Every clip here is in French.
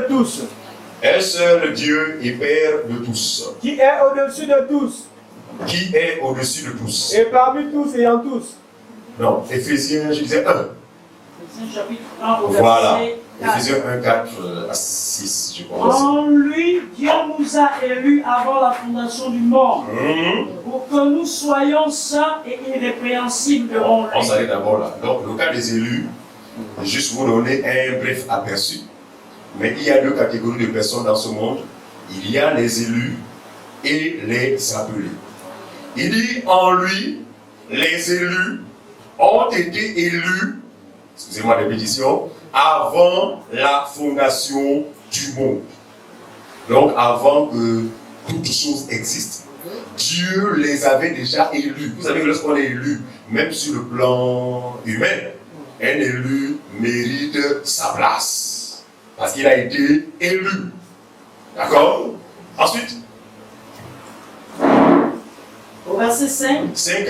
Tous. Un seul Dieu et Père de tous. Qui est au-dessus de tous. Qui est au-dessus de tous. Et parmi tous et en tous. Non, Éphésiens, je disais 1. Éphésiens chapitre 1 au Voilà. verset 4. Éphésiens 1, 4 à 6, je pense. En lui, Dieu nous a élus avant la fondation du monde, pour que nous soyons saints et irrépréhensibles devant lui. On s'arrête d'abord là. Donc, le cas des élus, juste vous donner un bref aperçu. Mais il y a deux catégories de personnes dans ce monde. Il y a les élus et les appelés. Il dit en lui, les élus ont été élus, excusez-moi la répétition, avant la fondation du monde. Donc avant que toute chose existe, Dieu les avait déjà élus. Vous savez que lorsqu'on est élu, même sur le plan humain, un élu mérite sa place. Parce qu'il a été élu. D'accord? Ensuite. Au verset 5. 5.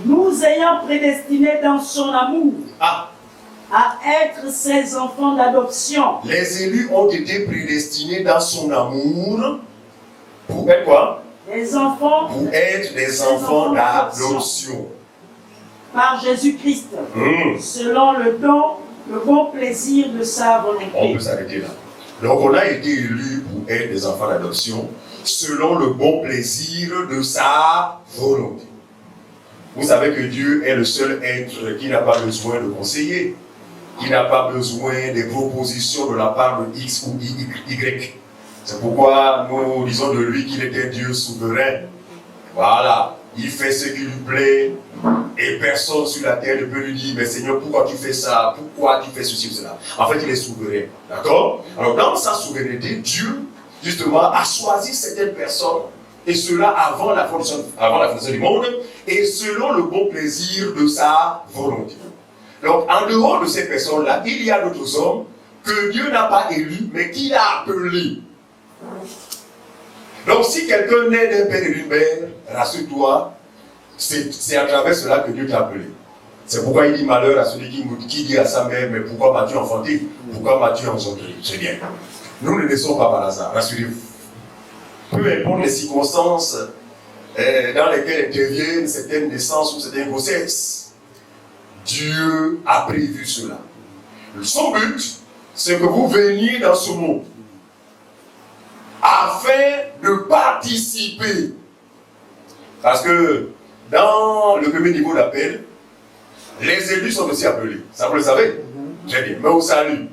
Nous ayant prédestinés dans son amour à être ses enfants d'adoption. Les élus ont été prédestinés dans son amour pour être quoi? Des enfants. Pour être des enfants d'adoption. Par Jésus-Christ. Selon le bon plaisir de sa volonté. On peut s'arrêter là. Donc on a été élus pour être des enfants d'adoption selon le bon plaisir de sa volonté. Vous savez que Dieu est le seul être qui n'a pas besoin de conseiller, qui n'a pas besoin des propositions de la part de X ou Y. C'est pourquoi nous disons de lui qu'il était Dieu souverain. Voilà. Il fait ce qui lui plaît et personne sur la terre ne peut lui dire mais Seigneur, pourquoi tu fais ça? Pourquoi tu fais ceci ou cela? En fait, il est souverain. D'accord? Alors, dans sa souveraineté, Dieu, justement, a choisi certaines personnes et cela avant la fondation du monde et selon le bon plaisir de sa volonté. Donc, en dehors de ces personnes-là, il y a d'autres hommes que Dieu n'a pas élus mais qu'il a appelés. Donc, si quelqu'un naît d'un père et d'une mère, rassure-toi, c'est à travers cela que Dieu t'a appelé. C'est pourquoi il dit malheur à celui qui dit à sa mère, mais pourquoi m'as-tu enfanté? Pourquoi m'as-tu engendré? C'est bien. Nous ne naissons pas par hasard, rassurez-vous. Peu importe les circonstances dans lesquelles interviennent certaines naissances ou certaines grossesses, Dieu a prévu cela. Son but, c'est que vous veniez dans ce monde afin de participer. Parce que dans le premier niveau d'appel, les élus sont aussi appelés. Ça vous le savez? Très bien. Mais au salut.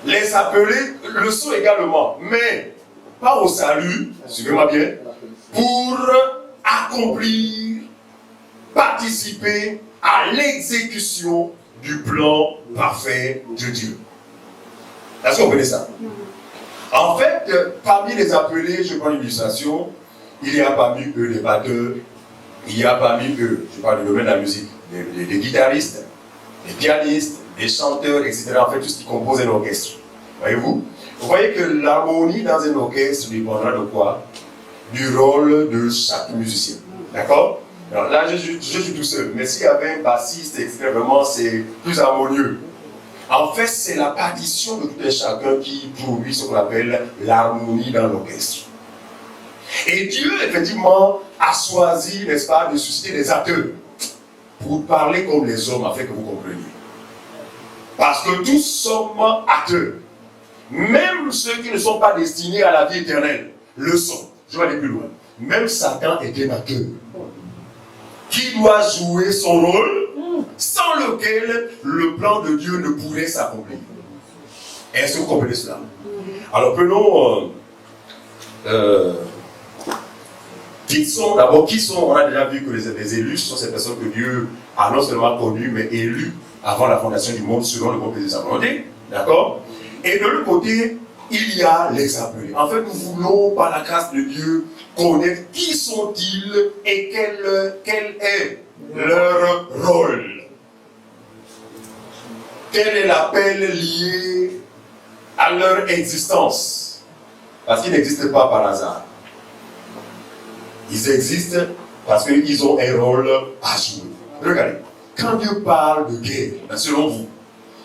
Les appelés le sont également. Mais pas au salut, suivez-moi bien, pour accomplir, participer à l'exécution du plan parfait de Dieu. Est-ce que vous connaissez ça? En fait, parmi les appelés, je prends une illustration, il y a parmi eux des batteurs, il y a parmi eux, je parle du domaine de la musique, des guitaristes, des pianistes, des chanteurs, etc. En fait, tout ce qui compose un orchestre. Voyez-vous? Vous voyez que l'harmonie dans un orchestre dépendra de quoi? Du rôle de chaque musicien. D'accord? Alors là, je suis tout seul. Mais s'il y avait un bassiste, etc., vraiment, c'est plus harmonieux. En fait, c'est la partition de tout un chacun qui produit ce qu'on appelle l'harmonie dans l'orchestre. Et Dieu, effectivement, a choisi, n'est-ce pas, de susciter des acteurs pour parler comme les hommes, afin que vous compreniez. Parce que tous sommes acteurs. Même ceux qui ne sont pas destinés à la vie éternelle le sont. Je vais aller plus loin. Même Satan est un acteur qui doit jouer son rôle. Sans lequel le plan de Dieu ne pourrait s'accomplir. Est-ce que vous comprenez cela? Alors prenons qui sont, on a déjà vu que les élus sont ces personnes que Dieu a non seulement connues, mais élues avant la fondation du monde, selon le bon plaisir de sa volonté. D'accord? Et de l'autre côté, il y a les appelés. En fait, nous voulons, par la grâce de Dieu, connaître qui sont-ils et quel est leur rôle. Quel est l'appel lié à leur existence? Parce qu'ils n'existent pas par hasard. Ils existent parce qu'ils ont un rôle à jouer. Regardez, quand Dieu parle de guerre, selon vous,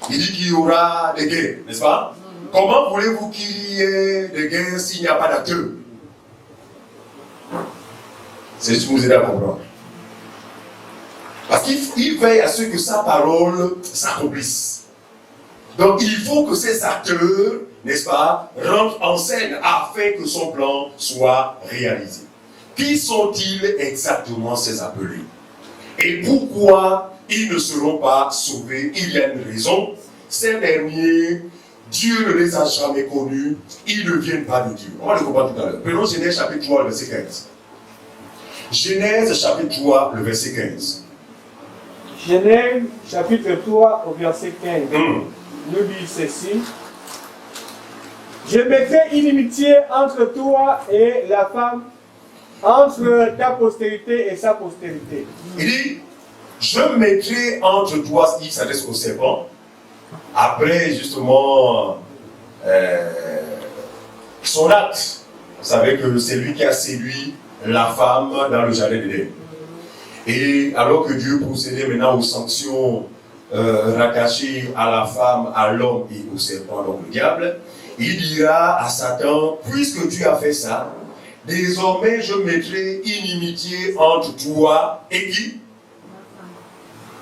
il dit qu'il y aura des guerres, n'est-ce pas? Comment voulez-vous qu'il y ait des guerres s'il n'y a pas d'acteurs? C'est juste pour vous aider à comprendre. Parce qu'il veille à ce que sa parole s'accomplisse. Donc il faut que ces acteurs, n'est-ce pas, rentrent en scène afin que son plan soit réalisé. Qui sont-ils exactement, ces appelés? Et pourquoi ils ne seront pas sauvés? Il y a une raison. Ces derniers, Dieu ne les a jamais connus. Ils ne viennent pas de Dieu. On va le comprendre tout à l'heure. Prenons Genèse chapitre 3, le verset 15. Genèse chapitre 3, le verset 15. Genèse chapitre 3 au verset 15. Nous dit ceci. Je mettrai inimitié entre toi et la femme, entre ta postérité et sa postérité. Il dit, je mettrai entre toi, il s'adresse au serpent, après justement son acte. Vous savez que c'est lui qui a séduit la femme dans le jardin d'Éden. Et alors que Dieu procédait maintenant aux sanctions rattachées à la femme, à l'homme et au serpent, donc le diable, il dira à Satan, puisque tu as fait ça, désormais je mettrai inimitié entre toi et qui?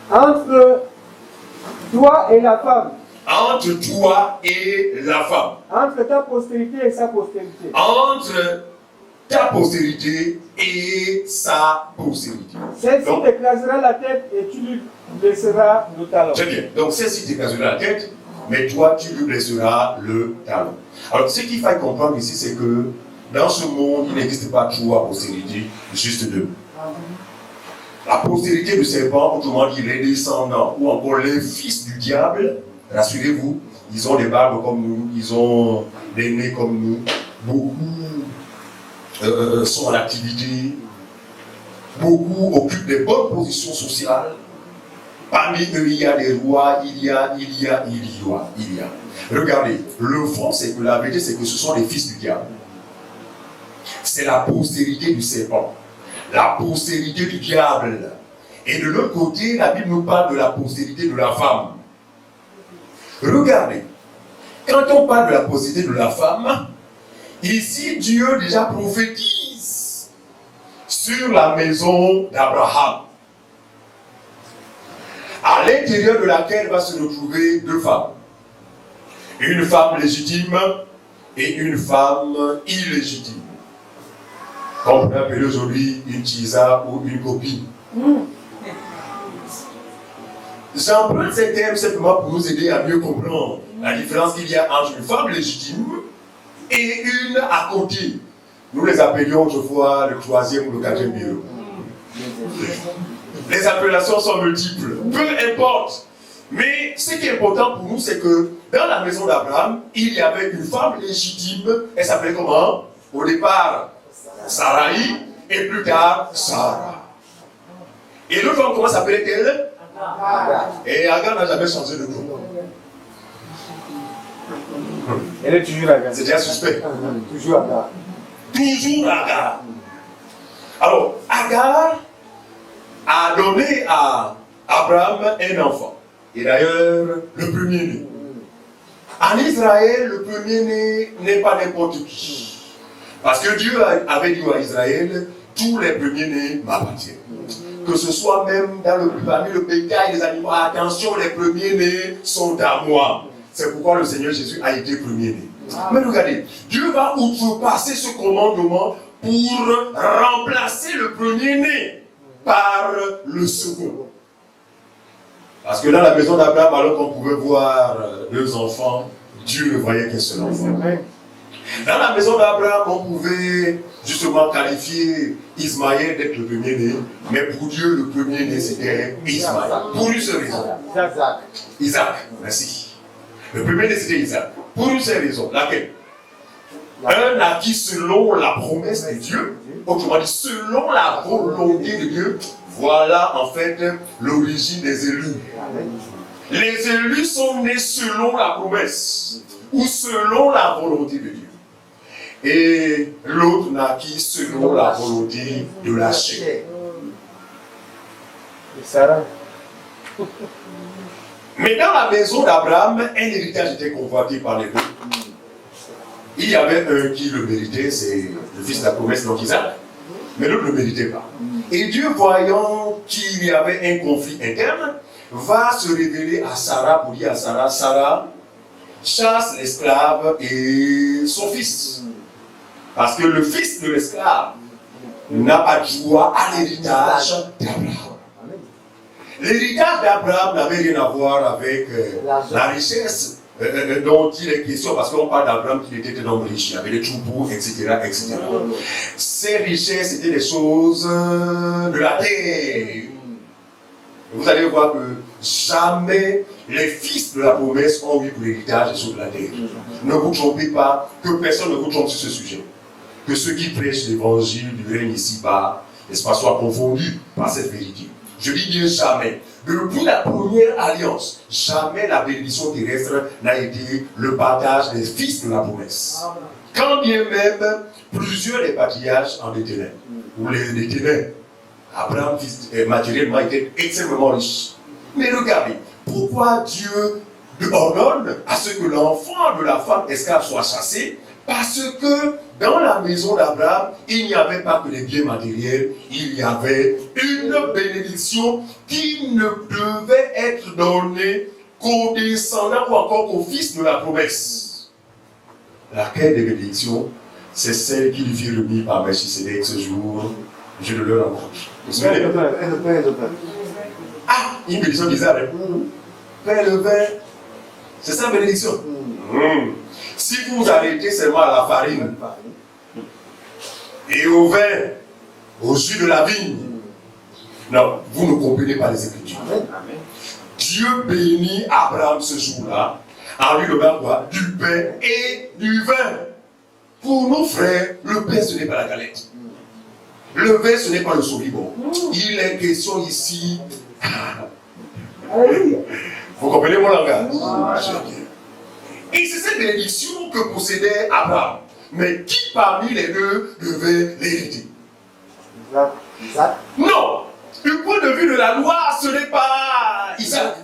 Entre toi et la femme. Entre toi et la femme. Entre ta postérité et sa postérité. Entre ta postérité et sa postérité. Celle-ci t'écrasera la tête et tu lui blesseras le talon. Très bien. Donc celle-ci t'écrasera la tête, mais toi tu lui blesseras le talon. Alors ce qu'il faut comprendre ici, c'est que dans ce monde, il n'existe pas trois postérités, juste deux. La postérité du serpent, autrement dit les descendants, ou encore les fils du diable, rassurez-vous, ils ont des barbes comme nous, ils ont des nez comme nous, beaucoup sont en activité, beaucoup occupent des bonnes positions sociales. Parmi eux, il y a des rois, il y a. Regardez, le fond, c'est que la vérité, c'est que ce sont les fils du diable. C'est la postérité du serpent, la postérité du diable. Et de l'autre côté, la Bible nous parle de la postérité de la femme. Regardez, quand on parle de la postérité de la femme, ici Dieu déjà prophétise sur la maison d'Abraham, à l'intérieur de laquelle va se retrouver deux femmes. Une femme légitime et une femme illégitime. Comme on peut appeler aujourd'hui une tisa ou une copine. J'emprunte ces termes simplement pour nous aider à mieux comprendre la différence qu'il y a entre une femme légitime et une à côté. Nous les appelions autrefois le troisième ou le quatrième bureau. Les appellations sont multiples, peu importe. Mais ce qui est important pour nous, c'est que dans la maison d'Abraham, il y avait une femme légitime. Elle s'appelait comment? Au départ, Sarai, et plus tard, Sarah. Et l'autre femme, comment s'appelait-elle? Et Agar n'a jamais changé de nom. Elle est toujours Agar. C'est déjà suspect. Toujours Agar. Toujours Agar. Alors, Agar a donné à Abraham un enfant. Et d'ailleurs, le premier-né. En Israël, le premier-né n'est pas n'importe qui. Parce que Dieu avait dit à Israël, tous les premiers-nés m'appartiennent. Que ce soit même parmi le bétail, les animaux, attention, les premiers-nés sont à moi. C'est pourquoi le Seigneur Jésus a été premier-né. Mais regardez, Dieu va outrepasser ce commandement pour remplacer le premier-né par le second. Parce que dans la maison d'Abraham, alors qu'on pouvait voir deux enfants, Dieu ne voyait qu'un seul enfant. Dans la maison d'Abraham, on pouvait justement qualifier Ismaël d'être le premier-né, mais pour Dieu, le premier-né, c'était Ismaël. Pour une seule raison. Isaac, merci. Le premier-né, c'était Isaac. Pour une seule raison. Laquelle? Un acquis selon la promesse de Dieu, autrement dit, selon la volonté de Dieu. Voilà en fait l'origine des élus. Les élus sont nés selon la promesse ou selon la volonté de Dieu. Et l'autre naquit selon la volonté de la chair. Mais dans la maison d'Abraham, un héritage était convoité par les deux. Il y avait un qui le méritait, c'est le fils de la promesse, donc Isaac, mais l'autre ne le méritait pas. Et Dieu, voyant qu'il y avait un conflit interne, va se révéler à Sarah pour dire à Sarah, Sarah, chasse l'esclave et son fils. Parce que le fils de l'esclave n'a pas droit à l'héritage d'Abraham. L'héritage d'Abraham n'avait rien à voir avec la richesse dont il est question, parce qu'on parle d'Abraham qui était un homme riche, il y avait des troupeaux, etc., etc. Ces richesses étaient des choses de la terre. Vous allez voir que jamais les fils de la promesse ont eu pour l'héritage des choses de la terre. Ne vous trompez pas, que personne ne vous trompe sur ce sujet. Que ceux qui prêchent l'évangile du règne ici-bas, n'est-ce pas, soient confondus par cette vérité. Je dis bien jamais. Depuis la première alliance, jamais la bénédiction terrestre n'a été le partage des fils de la promesse. Quand bien même, plusieurs des patriarches en détenaient, ou les détenaient. Abraham, matériellement, était extrêmement riche. Mais regardez, pourquoi Dieu ordonne à ce que l'enfant de la femme esclave soit chassé? Parce que dans la maison d'Abraham, il n'y avait pas que des biens matériels, il y avait une bénédiction qui ne devait être donnée qu'aux descendants ou encore qu'aux fils de la promesse. Laquelle des bénédictions? C'est celle qui lui fut remise par Melchisédek ce jour. Je le leur rencontre. Vous vous souvenez? Ah, une bénédiction bizarre. Pain le vin, c'est ça la bénédiction. Si vous arrêtez seulement à la farine et au vin, au jus de la vigne, non, vous ne comprenez pas les Écritures. Dieu bénit Abraham ce jour-là en lui donnant quoi? Du pain et du vin. Pour nos frères, le pain ce n'est pas la galette. Le vin ce n'est pas le solibon. Il est question ici. Vous comprenez mon langage? Et c'est cette bénédiction que possédait Abraham. Mais qui parmi les deux devait l'hériter? Non! Du point de vue de la loi, ce n'est pas Isaac.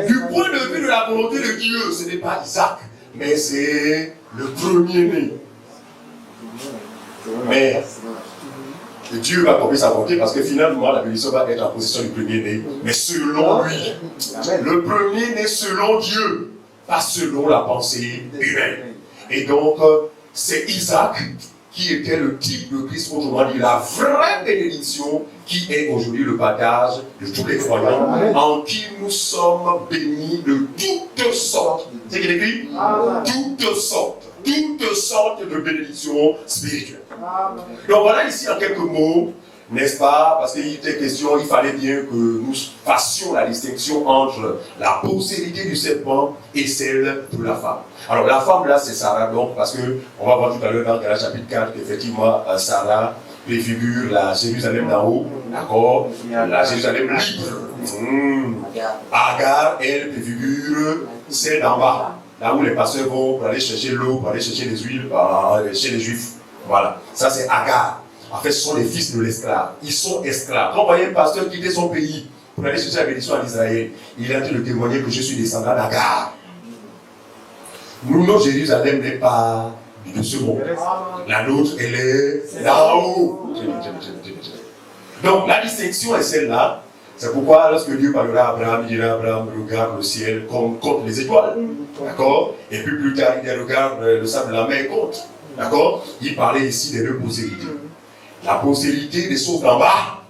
Du point de vue de la volonté de Dieu, ce n'est pas Isaac. Mais c'est le premier-né. Mais Dieu va accomplir sa volonté parce que finalement la bénédiction va être en possession du premier-né. Mais selon lui. Le premier-né selon Dieu. Pas selon la pensée humaine. Et donc, c'est Isaac qui était le type de Christ, autrement dit, la vraie bénédiction qui est aujourd'hui le partage de tous les croyants, en qui nous sommes bénis de toutes sortes. C'est ce qu'il écrit? Toutes sortes de bénédictions spirituelles. Donc voilà ici en quelques mots, n'est-ce pas? Parce qu'il était question, il fallait bien que nous fassions la distinction entre la postérité du serpent et celle de la femme. Alors la femme là c'est Sarah, donc parce que on va voir tout à l'heure dans Galates chapitre 4 qu'effectivement Sarah préfigure la Jérusalem d'en haut, d'accord? La Jérusalem libre. Agar, elle préfigure celle d'en bas, là où les pasteurs vont pour aller chercher l'eau, pour aller chercher les huiles chez les Juifs. Voilà, ça c'est Agar. En fait, ce sont les fils de l'esclave. Ils sont esclaves. Quand on voyait un pasteur quitter son pays pour aller chercher la bénédiction en Israël, il a dû le témoigner que je suis descendant d'Agar. Nous, notre Jérusalem n'est pas de ce monde. La nôtre, elle est là-haut. Donc, la distinction est celle-là. C'est pourquoi, lorsque Dieu parlera à Abraham, il dira à Abraham, regarde le ciel comme compte les étoiles. D'accord? Et puis plus tard, il dit, regarde le sable de la mer compte. D'accord? Il parlait ici des deux postérités. La postérité des choses d'en bas,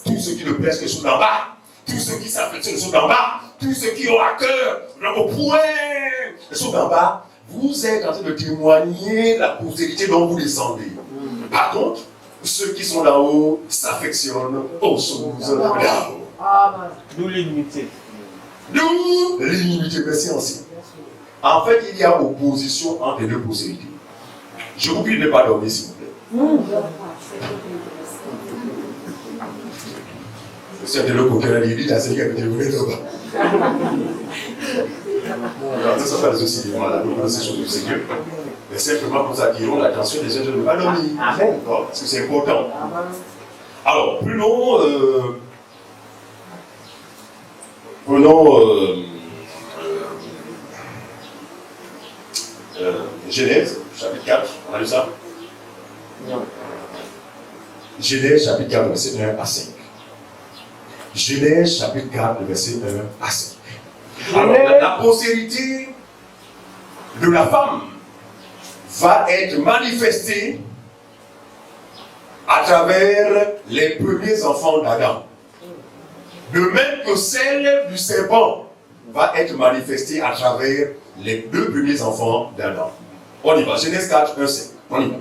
tous ceux qui ne plaisent que les choses d'en bas, tous ceux qui s'affectionnent les choses d'en bas, tous ceux qui ont à cœur, au point, sauf en bas, vous êtes en train de témoigner la postérité dont vous descendez. Par contre, ceux qui sont là-haut s'affectionnent aux choses là-haut. D'où l'inimité. D'où l'inimité, merci ancien. En fait, il y a opposition entre les deux postérités. Je vous prie de ne pas dormir, s'il vous plaît. C'est de l'autre côté, il dit, c'est lui qui a été levé là-bas. Non, ça fait des aussi, voilà, c'est chose du Seigneur. Mais simplement pour attirer l'attention des gens de ne pas dormir. Amen. Parce que c'est important. Alors, prenons Genèse, chapitre 4, on a lu ça? Genèse, chapitre 4, verset 1 à 5. Genèse, chapitre 4, verset 1 à 5. Alors, la postérité de la femme va être manifestée à travers les premiers enfants d'Adam. De même que celle du serpent va être manifestée à travers les deux premiers enfants d'Adam. On y va. Genèse 4, 1, 5. On y va.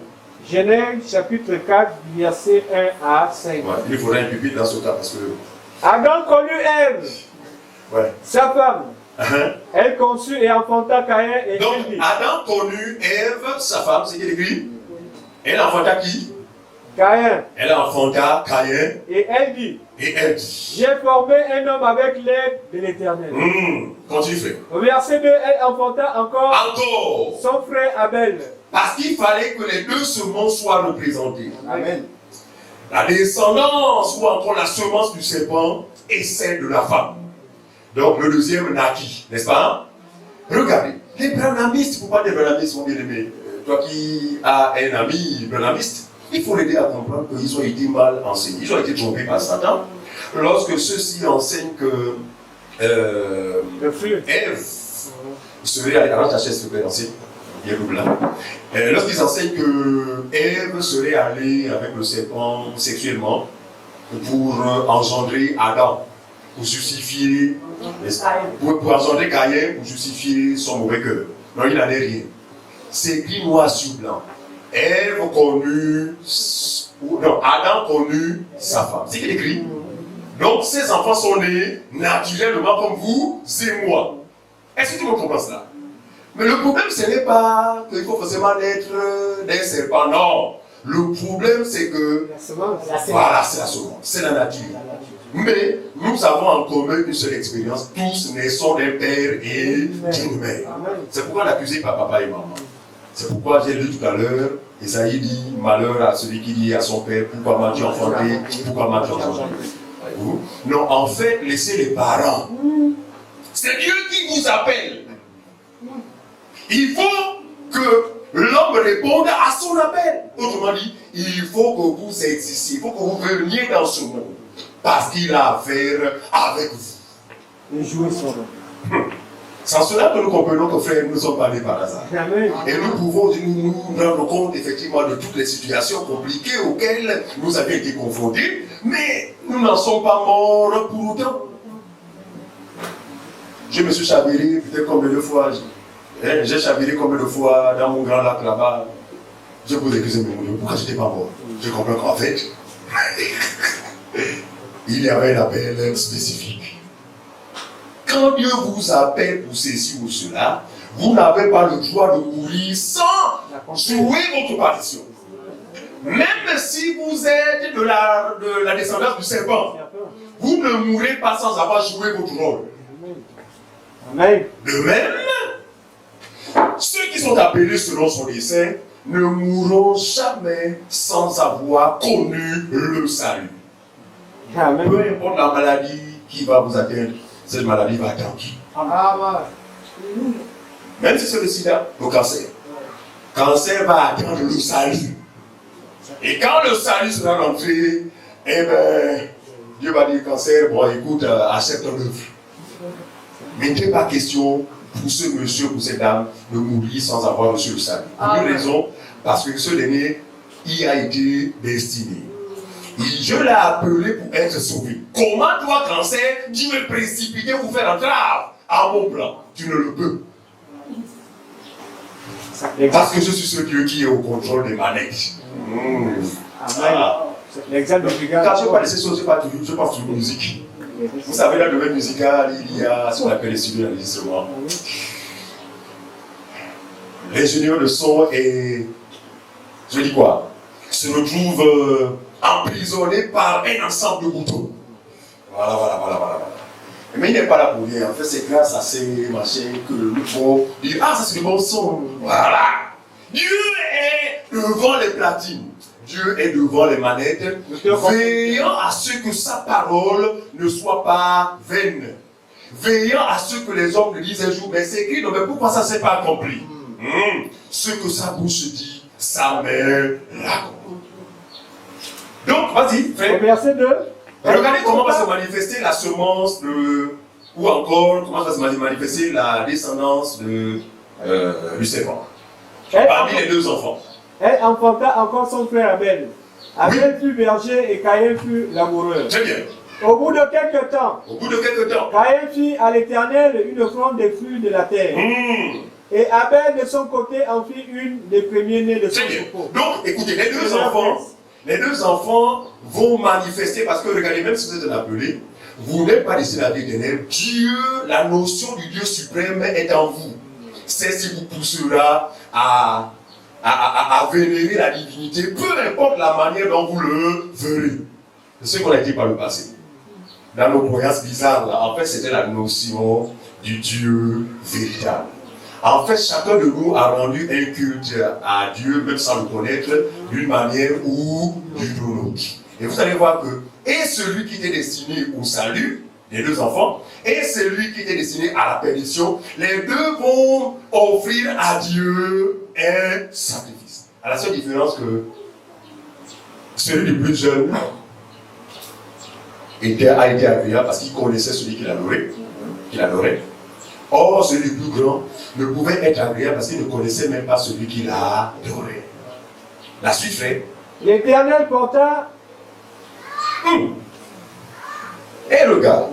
Genèse chapitre 4, verset 1 à 5. Ouais, il faudra un pupitre dans ce cas parce que. Adam connut Ève, sa femme. Elle conçut et enfanta Caïn et donc, elle dit. Adam connut Ève, sa femme, c'est qui écrit? Elle enfanta qui? Caïn. Elle enfanta Caïn. Et elle dit. Et elle dit. J'ai formé un homme avec l'aide de l'Éternel. Continue, frère. Au verset 2, elle enfanta encore son frère Abel. Parce qu'il fallait que les deux semences soient représentées. Amen. La descendance ou encore la semence du serpent et celle de la femme. Donc le deuxième naquit, n'est-ce pas? Regardez, les branhamistes, pourquoi les branhamistes sont bien aimés? Toi qui as un ami branhamiste, il faut l'aider à comprendre qu'ils ont été mal enseignés. Ils ont été trompés par Satan. Lorsque ceux-ci enseignent que Ève serait allée à la chaise danser, il y a le là. Lorsqu'ils enseignent que Ève serait allée avec le serpent sexuellement pour engendrer Adam, pour justifier, pour engendrer Caïn, pour justifier son mauvais cœur. Non, il n'en est rien. C'est écrit noir sur blanc. Ève connut, non, Adam connut sa femme. C'est écrit. Donc, ces enfants sont nés naturellement comme vous et moi. Est-ce que tu me comprends cela? Mais le problème, ce n'est pas qu'il faut forcément être d'un serpent. Non. Le problème, c'est que. Voilà, c'est la semence. C'est la nature. Mais nous avons en commun une seule expérience. Tous naissons d'un père et d'une mère. C'est pourquoi on accusait par papa et maman. C'est pourquoi j'ai lu tout à l'heure, Esaïe dit malheur à celui qui dit à son père, pourquoi m'as-tu enfanté, pourquoi m'as-tu enfanté. Non, en fait, laissez les parents. C'est Dieu qui vous appelle. Il faut que l'homme réponde à son appel. Autrement dit, il faut que vous existiez, il faut que vous veniez dans ce monde. Parce qu'il a affaire avec vous. Et jouer son rôle. C'est en cela que nous comprenons que frères, nous ne sommes pas nés par hasard. Amen. Et nous pouvons nous rendre compte effectivement de toutes les situations compliquées auxquelles nous avions été confrontés, mais nous n'en sommes pas morts pour autant. Je me suis chaviré peut-être combien de fois. J'ai chaviré combien de fois dans mon grand lac là-bas. Je pose des questions, pourquoi je n'étais pas mort? Je comprends qu'en fait, il y avait un appel spécifique. Quand Dieu vous appelle pour ceci ou cela, vous n'avez pas le droit de mourir sans jouer votre partition. Même si vous êtes de la descendance du serpent, vous ne mourrez pas sans avoir joué votre rôle. Amen. De même, ceux qui sont appelés selon son dessein ne mourront jamais sans avoir connu le salut. Amen. Peu importe la maladie qui va vous atteindre, cette maladie va atteindre qui? Même si c'est le sida, le cancer. Le cancer va atteindre le salut. Et quand le salut sera rentré, eh bien, Dieu va dire cancer, bon écoute, accepte ton œuvre. Mais il n'est pas question pour ce monsieur, pour cette dame, de mourir sans avoir reçu le salut. Pour une raison, parce que ce dernier y a été destiné. Dieu l'a appelé pour être sauvé. Comment toi, cancer, tu veux précipiter ou faire entrave à mon plan? Tu ne le peux. Parce que je suis ce Dieu qui est au contrôle des manettes. L'exemple du gars. Quand je parle de ces choses, je parle toujours de musique. Vous savez, dans le domaine musical, il y a ce qu'on appelle les studios d'enregistrement. L'ingénieur de son et, je dis quoi, se retrouve emprisonné par un ensemble de boutons. Voilà. Mais il n'est pas là pour dire, en fait, c'est grâce à ces machins que le nouveau dit, ah, ça c'est du bon son. Voilà. Dieu est devant les platines. Dieu est devant les manettes, veillant à ce que sa parole ne soit pas vaine. Veillant à ce que les hommes le disent un jour, mais c'est écrit, non, mais pourquoi ça ne s'est pas accompli? Ce que sa bouche dit, sa main l'accomple. Donc, vas-y, frère. Verset 2. Regardez comment va se manifester la semence ou encore comment va se manifester la descendance du serpent. Parmi les deux enfants. Elle enfanta encore son frère Abel. Abel fut berger et Caïn fut laboureur. Très bien. Au bout de quelques temps, Caïn fit à l'Éternel une offrande des fruits de la terre. Et Abel de son côté en fit une des premiers-nés de son troupeau. Donc, écoutez, les deux enfants vont manifester, parce que regardez, même si vous êtes appelé, vous n'êtes pas laissé la vie éternelle. Dieu, la notion du Dieu suprême est en vous. C'est ce qui vous poussera à vénérer la divinité, peu importe la manière dont vous le verrez. C'est ce qu'on a dit par le passé. Dans nos croyances bizarres, là, en fait, c'était la notion du Dieu véritable. En fait, chacun de nous a rendu un culte à Dieu, même sans le connaître, d'une manière ou d'une autre. Et vous allez voir que, et celui qui était destiné au salut, les deux enfants, et celui qui était destiné à la perdition, les deux vont offrir à Dieu un sacrifice. À la seule différence que celui du plus jeune a été agréable parce qu'il connaissait celui qui l'adorait. Or, celui du plus grand ne pouvait être agréable parce qu'il ne connaissait même pas celui qui l'adorait. La suite fait. L'Éternel porta. Et regarde.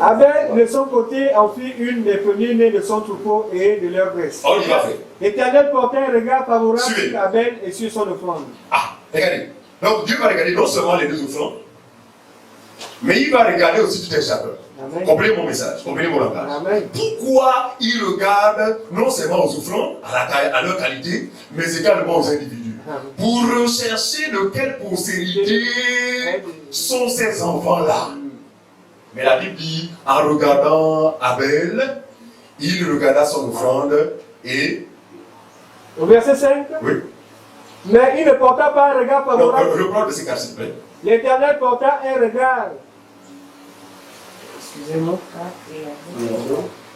Abel, de son côté, en fit une des premiers-nés de son troupeau et de leur graisse. On y va faire. L'Éternel porta un regard favorable sur Abel et sur son offrande. Ah, regardez. Donc Dieu va regarder non seulement les deux offrandes, mais il va regarder aussi tout un chacun. Comprenez mon message, comprenez mon langage. Amen. Pourquoi il regarde non seulement aux offrandes, à leur qualité, mais également aux individus. Pour rechercher de quelle postérité sont ces enfants-là. Mais la Bible dit, en regardant Abel, il regarda son offrande et... Au verset 5. Oui. Mais il ne porta pas un regard favorable. Reprends le verset 4, s'il te plaît. L'Éternel porta un regard. Excusez-moi.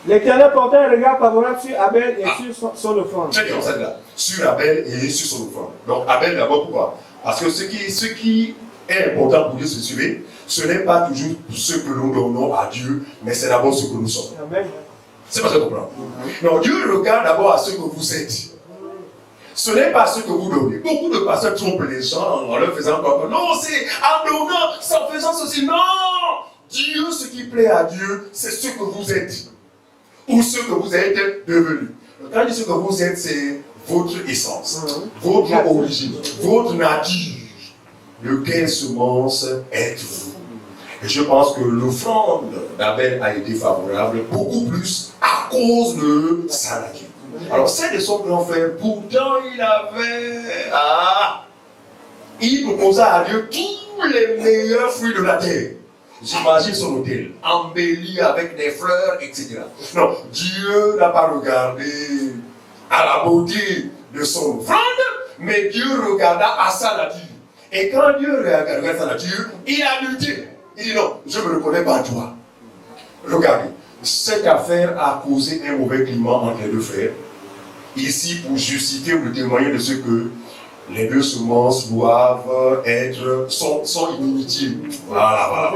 L'Éternel porta un regard favorable sur Abel et sur son offrande. Très bien, c'est là. Sur Abel et sur son offrande. Donc Abel d'abord, pourquoi? Parce que ce qui est important pour Dieu, ce n'est pas toujours ce que nous donnons à Dieu, mais c'est d'abord ce que nous sommes. Amen. C'est pas ce que vous comprenez. Non, Dieu regarde d'abord à ce que vous êtes. Ce n'est pas ce que vous donnez. Beaucoup de pasteurs trompent les gens en leur faisant croire que non, c'est en donnant, c'est en faisant ceci. Non! Dieu, ce qui plaît à Dieu, c'est ce que vous êtes. Ou ce que vous êtes devenu. Quand je dis ce que vous êtes, c'est votre essence, votre origine, votre nature. Lequel semence êtes-vous? Et je pense que l'offrande d'Abel a été favorable beaucoup plus à cause de sa nature. Alors, c'est de son grand frère, pourtant il proposa à Dieu tous les meilleurs fruits de la terre. J'imagine son hôtel, embelli avec des fleurs, etc. Non, Dieu n'a pas regardé à la beauté de son offrande, mais Dieu regarda à sa nature. Et quand Dieu regarde sa nature, il a lutté. Il dit non, je ne me reconnais pas toi. Regardez, cette affaire a causé un mauvais climat entre les deux frères. Ici, pour justifier ou témoigner de ce que les deux semences doivent être, sont inutiles. Voilà.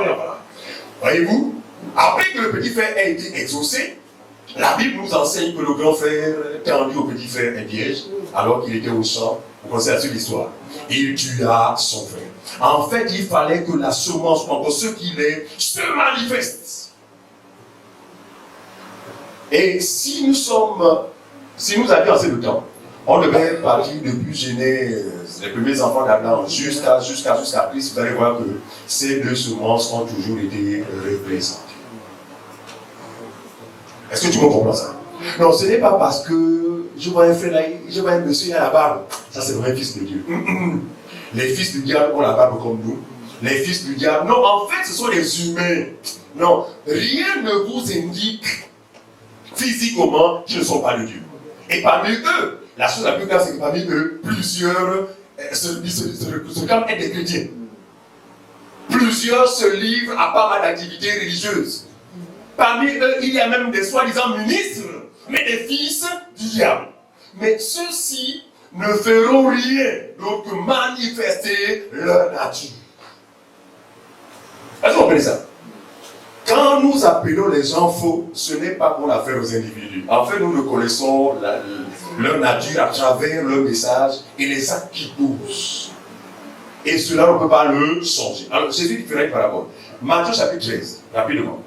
Voyez-vous, après que le petit frère ait été exaucé, la Bible nous enseigne que le grand frère tendit au petit frère un piège, alors qu'il était au champ, Vous connaissez la suite de l'histoire. Il tua son frère. En fait, il fallait que la semence, encore ce qu'il est, se manifeste. Et si nous avions assez de temps, on devait partir depuis Genèse, les premiers enfants d'Adam jusqu'à Christ. Vous allez voir que ces deux semences ont toujours été représentées. Est-ce que tu me comprends ça? Non, ce n'est pas parce que je vois un frère là, je vois un monsieur à la barbe. Ça, c'est vrai, fils de Dieu. Les fils du diable ont la barbe comme nous. Les fils du diable, non, en fait, ce sont les humains. Non, rien ne vous indique physiquement qu'ils ne sont pas de Dieu. Et parmi eux, la chose la plus grave, c'est que parmi eux, plusieurs se clament être des chrétiens. Plusieurs se livrent à pas mal d'activités religieuses. Parmi eux, il y a même des soi-disant ministres, mais des fils du diable. Mais ceux-ci ne feront rien d'autre que manifester leur nature. Est-ce que vous comprenez ça? Quand nous appelons les gens faux, ce n'est pas pour l'affaire aux individus. En fait, nous reconnaissons leur nature à travers leur message et les actes qui poussent. Et cela, on ne peut pas le changer. Alors, Jésus fera une parabole. Matthieu chapitre 13, rapidement.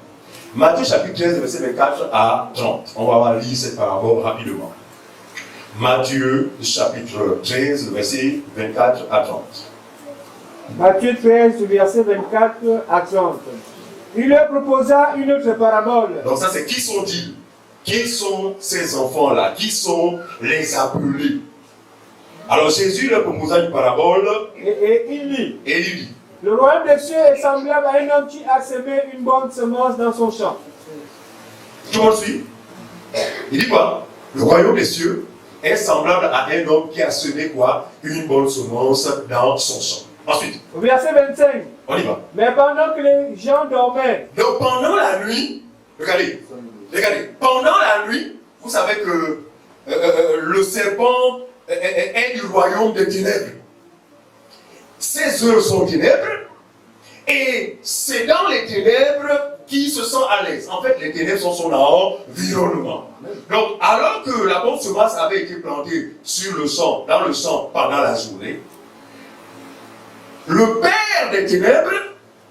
Matthieu chapitre 13, verset 24 à 30. On va lire cette parabole rapidement. Matthieu chapitre 13, verset 24 à 30. Matthieu 13, verset 24 à 30. Il leur proposa une autre parabole. Donc ça, c'est qui sont-ils? Qui sont ces enfants-là? Qui sont les appelés? Alors Jésus leur proposa une parabole. Et il dit. Et il dit. Le royaume des cieux est semblable à un homme qui a semé une bonne semence dans son champ. Tout le monde suit? Il dit quoi? Le royaume des cieux est semblable à un homme qui a semé quoi? Une bonne semence dans son champ. Ensuite. Au verset 25. On y va. Mais pendant que les gens dormaient. Donc pendant la nuit, regardez, pendant la nuit, vous savez que le serpent est du royaume des ténèbres. Ces heures sont ténèbres, et c'est dans les ténèbres qu'il se sent à l'aise. En fait, les ténèbres sont son environnement. Donc, alors que la bonne semence avait été plantée sur le champ, dans le champ pendant la journée, le père des ténèbres,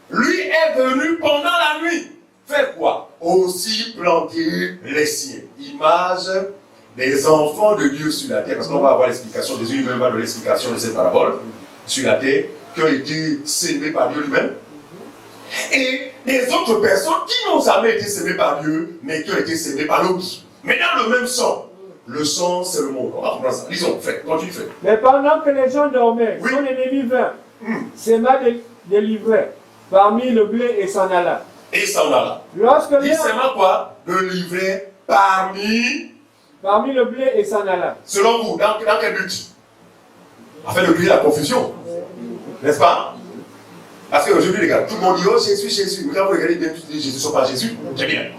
lui, est venu pendant la nuit. Faire quoi? Aussi planter les siens. Image des enfants de Dieu sur la terre. Parce qu'on va avoir l'explication, Jésus lui-même va donner l'explication de cette parabole sur la terre, qui ont été sémés par Dieu lui-même. Et des autres personnes qui n'ont jamais été sémées par Dieu, mais qui ont été sémées par l'autre. Mais dans le même sang. Le sang, c'est le monde. On va comprendre ça. Lisons, continue, fait. Mais pendant que les gens dormaient, oui. Son ennemi vint, s'aima des livrets parmi le blé et s'en alla. Et s'en alla. Lorsque il s'aima quoi? Le livret parmi le blé et s'en alla. Selon vous, dans quel but? Afin de créer la confusion. N'est-ce pas? Parce qu'aujourd'hui, les gars, tout le monde dit, oh Jésus, Jésus. Mais quand vous regardez bien, tous les Jésus ne sont pas Jésus. Très bien.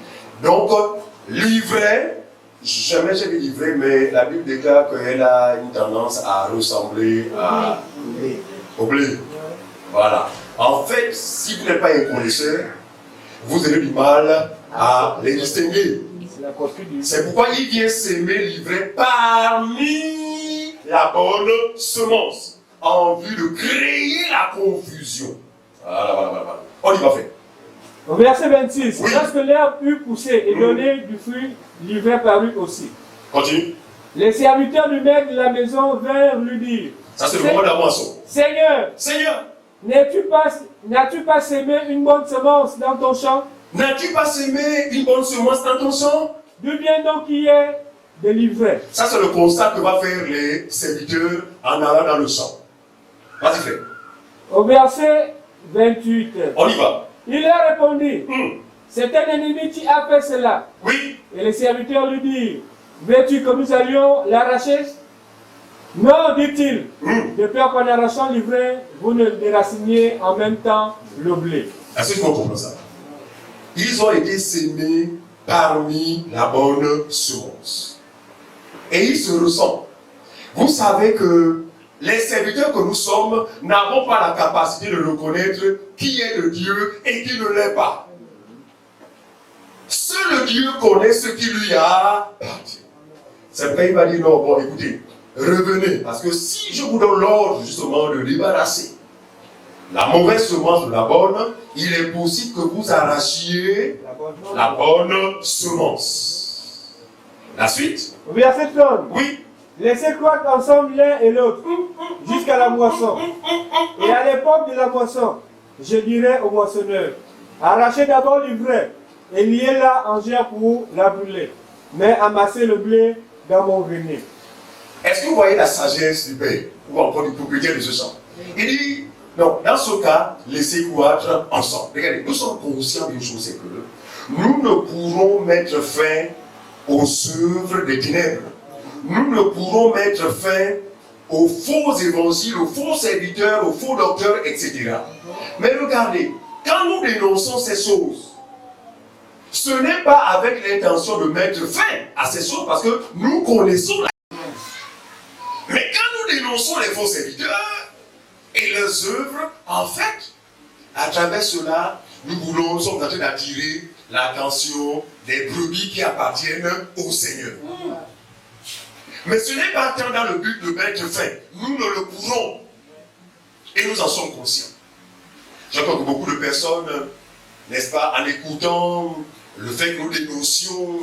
Donc, livret, jamais j'ai vu livret, mais la Bible déclare qu'elle a une tendance à ressembler au blé. Voilà. En fait, si vous n'êtes pas un connaisseur, vous avez du mal à les distinguer. C'est pourquoi il vient s'aimer livrer parmi la bonne semence, en vue de créer la confusion. Voilà. On y va faire. Au verset 26, oui. Lorsque l'herbe eut poussé et donné du fruit, l'ivraie parut aussi. Continue. Les serviteurs du maître de la maison vinrent lui dire. Ça, c'est le moment de la moisson. Seigneur, n'as-tu pas sémé une bonne semence dans ton champ? N'as-tu pas sémé une bonne semence dans ton champ? D'où vient donc qu'il y ait des livrets? Ça, c'est le constat que vont faire les serviteurs en allant dans le champ. Vas-y, fais. Au verset 28. On y va. Il leur répondit, c'est un ennemi qui a fait cela. Oui. Et les serviteurs lui dirent, veux-tu que nous allions l'arracher? Non, dit-il, de peur qu'en arrachant l'ivraie, vous ne déraciniez en même temps le blé. Est-ce que tu comprends ça? Ils ont été sémés parmi la bonne semence. Et ils se ressemblent. Vous savez que les serviteurs que nous sommes n'avons pas la capacité de reconnaître qui est le Dieu et qui ne l'est pas. Seul le Dieu connaît ce qui lui a appartient. C'est pourquoi il va dire non, bon écoutez, revenez. Parce que si je vous donne l'ordre justement de débarrasser la mauvaise semence de la bonne, il est possible que vous arrachiez la bonne semence. La suite? Verset 30. Oui. Laissez croître ensemble l'un et l'autre jusqu'à la moisson. Et à l'époque de la moisson, je dirai au moissonneur, arrachez d'abord l'ivraie et liez-la en gerre pour la brûler, mais amassez le blé dans mon grenier. Est-ce que vous voyez la sagesse du Père ou encore du propriétaire de ce champ? Il dit, non, dans ce cas, laissez croître ensemble. Regardez, nous sommes conscients d'une chose, c'est que nous ne pourrons mettre fin aux œuvres des ténèbres. Nous ne pourrons mettre fin aux faux évangiles, aux faux serviteurs, aux faux docteurs, etc. Mais regardez, quand nous dénonçons ces choses, ce n'est pas avec l'intention de mettre fin à ces choses parce que nous connaissons la... Mais quand nous dénonçons les faux serviteurs et leurs œuvres, en fait, à travers cela, nous sommes en train d'attirer l'attention des brebis qui appartiennent au Seigneur. Mais ce n'est pas tant dans le but de mettre fin. Nous ne le pourrons. Et nous en sommes conscients. J'entends que beaucoup de personnes, n'est-ce pas, en écoutant le fait que nous dénoncions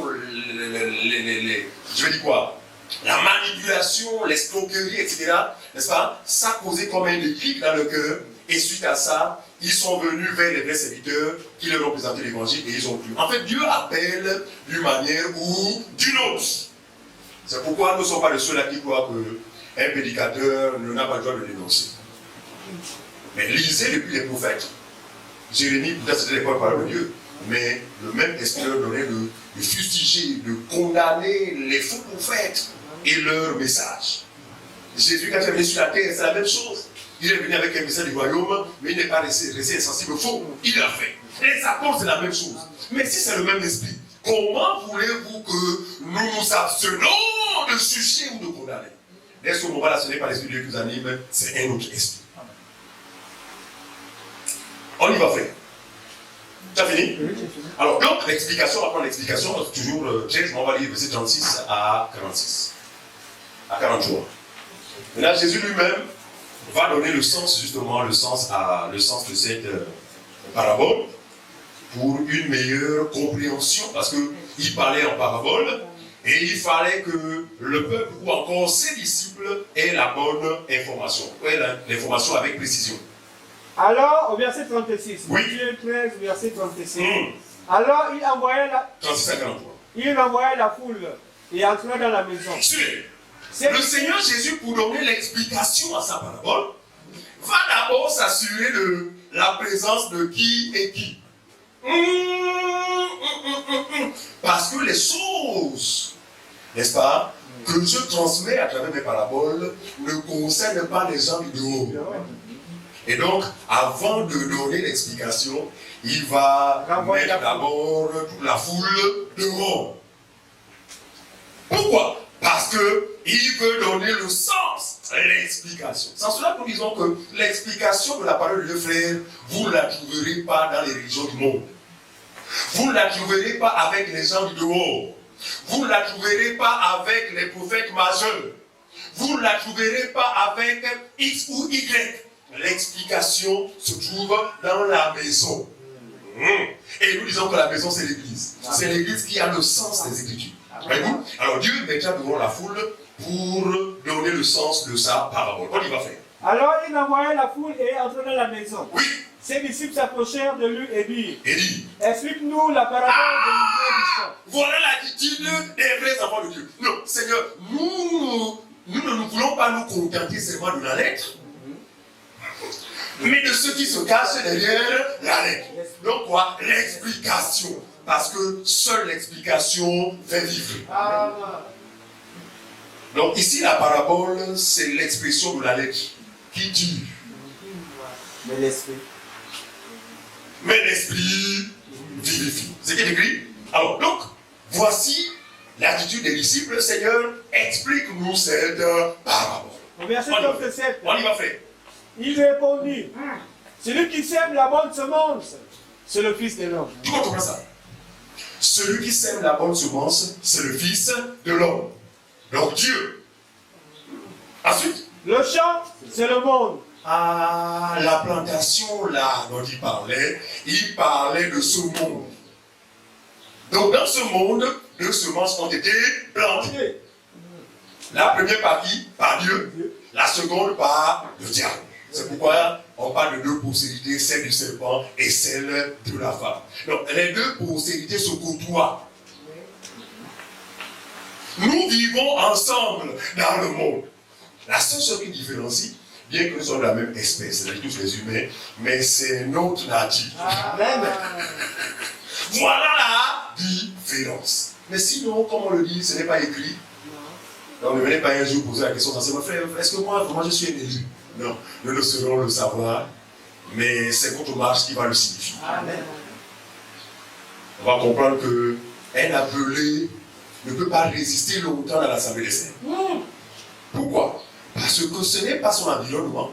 je vais dire quoi, la manipulation, l'escroquerie, etc., n'est-ce pas, ça causait comme un déclic dans le cœur. Et suite à ça, ils sont venus vers les vrais serviteurs qui leur ont présenté l'évangile et ils ont cru. En fait, Dieu appelle d'une manière ou d'une autre. C'est pourquoi nous ne sommes pas les seuls qui croient qu'un prédicateur n'a pas le droit de dénoncer. Mais lisez depuis les prophètes. Jérémie, peut-être c'était l'école par de Dieu, mais le même esprit leur donnait de fustiger, de condamner les faux prophètes et leur message. Jésus, quand il est venu sur la terre, c'est la même chose. Il est venu avec un message du royaume, mais il n'est pas resté insensible faux. Il l'a fait. Les apôtres, c'est la même chose. Mais si c'est le même esprit, comment voulez-vous que nous nous abstenons de juger ou de condamner? Dès ce moment-là, ce n'est pas l'esprit de Dieu qui nous anime, c'est un autre esprit. On y va faire. Tu as fini? Alors, donc, l'explication, on va prendre l'explication, toujours 13, on va lire verset 36 à 46. À 43. Maintenant, Jésus lui-même va donner le sens, justement, le sens de cette parabole pour une meilleure compréhension. Parce qu'il parlait en parabole et il fallait que le peuple ou encore ses disciples aient la bonne information. Aient l'information avec précision. Alors, au verset 36, oui. Matthieu 13, verset 36. Alors, il envoyait la... 36 à 43. Il envoyait la foule et entrait dans la maison. Le Seigneur Jésus, pour donner l'explication à sa parabole, va d'abord s'assurer de la présence de qui et qui. Parce que les choses, n'est-ce pas, que je transmets à travers mes paraboles ne concernent pas les gens du dehors. Et donc, avant de donner l'explication, il va mettre d'abord toute la foule dehors. Pourquoi? Parce qu'il veut donner le sens, l'explication. C'est en cela que nous disons que l'explication de la parole de Dieu, frère, vous ne la trouverez pas dans les religions du monde. Vous ne la trouverez pas avec les gens du dehors. Vous ne la trouverez pas avec les prophètes majeurs. Vous ne la trouverez pas avec X ou Y. L'explication se trouve dans la maison. Et nous disons que la maison, c'est l'église. C'est l'église qui a le sens des Écritures. Voyez-vous? Alors Dieu mettra devant la foule pour donner le sens de sa parabole. On y va faire. Alors il envoyait la foule et entrait dans la maison. Oui. Ses disciples s'approchèrent de lui et dirent, explique-nous la parabole de l'ivraie du champ. Voilà l'attitude des vrais enfants de Dieu. Non, Seigneur, nous ne voulons pas nous contenter seulement de la lettre, mais de ceux qui se cachent derrière la lettre. Donc quoi? L'explication. Parce que seule l'explication fait vivre. Donc ici, la parabole, c'est l'expression de la lettre qui tue. Mais l'esprit vivifie. C'est ce qui est écrit. Alors, donc, voici l'attitude des disciples. Seigneur, explique-nous cette parabole. Au verset 37, on y va faire. Il répondit, celui qui sème la bonne semence, c'est le Fils de l'homme. Tu comprends ça? Celui qui sème la bonne semence, c'est le Fils de l'homme. Donc Dieu Ensuite, Le champ, c'est le monde. à la plantation là dont il parlait de ce monde. Donc dans ce monde, 2 semences ont été plantées. La première partie par Dieu, la seconde par le diable. C'est pourquoi on parle de 2 postérités, celle du serpent et celle de la femme. Donc les 2 postérités se côtoient. Nous vivons ensemble dans le monde. La seule chose qui différencie, bien que nous sommes de la même espèce, c'est-à-dire tous les humains, mais c'est notre nature. Amen. Voilà la différence. Mais sinon, comme on le dit, ce n'est pas écrit. Donc ne venez pas un jour poser la question, c'est mon frère, est-ce que moi je suis un élu? Non, nous ne saurons le savoir, mais c'est votre marche qui va le signifier. Amen. On va comprendre qu'un appelé ne peut pas résister longtemps dans l'Assemblée des Saints. Pourquoi? Parce que ce n'est pas son environnement.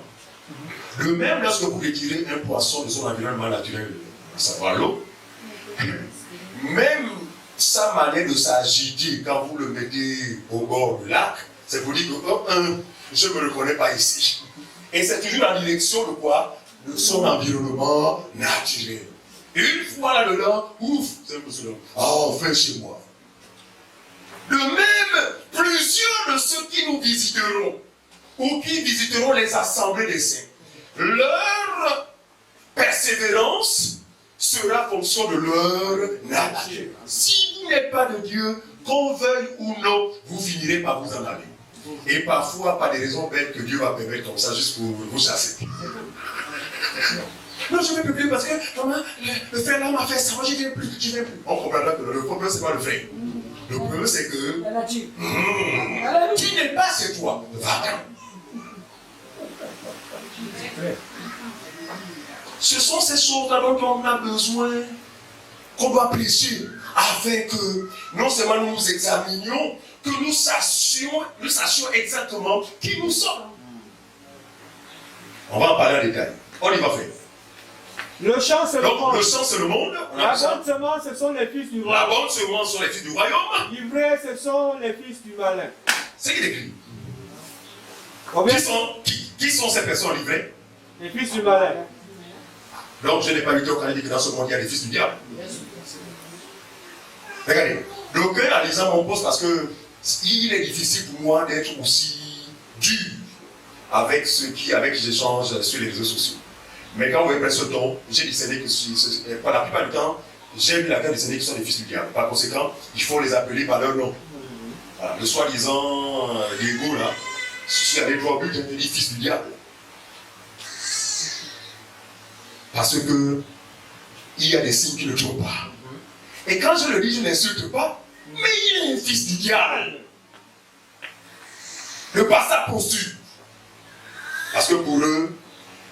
De même, lorsque vous retirez un poisson de son environnement naturel, à savoir l'eau, même sa manière de s'agiter quand vous le mettez au bord du lac, c'est pour dire que je ne me reconnais pas ici. Et c'est toujours en direction de quoi? De son environnement naturel. Et une fois là-dedans, ouf, c'est un peu cela. Ah, enfin chez moi. De même, plusieurs de ceux qui nous visiteront, ou qui visiteront les assemblées des saints, leur persévérance sera fonction de leur nature. Si vous n'êtes pas de Dieu, qu'on veuille ou non, vous finirez par vous en aller. Et parfois, par des raisons bêtes que Dieu va permettre comme ça, juste pour vous chasser. Non, je ne vais plus parce que maman, le frère là m'a fait ça, moi je ne viens plus, je ne viens plus. On comprendra que le problème, c'est pas le frère. Le problème, c'est que qui n'est pas chez toi, va-t'en. Ce sont ces choses-là dont on a besoin, qu'on doit prêcher, afin que non seulement nous nous examinions, que nous sachions exactement qui nous sommes. On va en parler en détail. On y va faire. Le champ, c'est le Donc, monde. le champ, c'est le monde. La bonne semence, ce sont les fils du La royaume. bonne semence sont les fils du royaume. L'ivré, ce sont les fils du malin. C'est qui écrit. Combien? Qui sont ces personnes livrées? Les fils du malin. Donc, je n'ai pas lu quand il dit que dans ce monde, il y a des fils du diable. Regardez. Donc, en lisant mon poste, parce que il est difficile pour moi d'être aussi dur avec ceux qui j'échange sur les réseaux sociaux. Mais quand vous voyez ce ton, j'ai discerné que pour la plupart du temps, j'ai vu la guerre discerner qui sont les fils du diable. Par conséquent, il faut les appeler par leur nom. Voilà, le soi-disant Diego là, si avait 3 buts, il dit fils du diable. Parce que il y a des signes qui ne trompent pas. Et quand je le dis, je ne l'insulte pas, mais il est un fils du diable. De par sa posture. Parce que pour eux,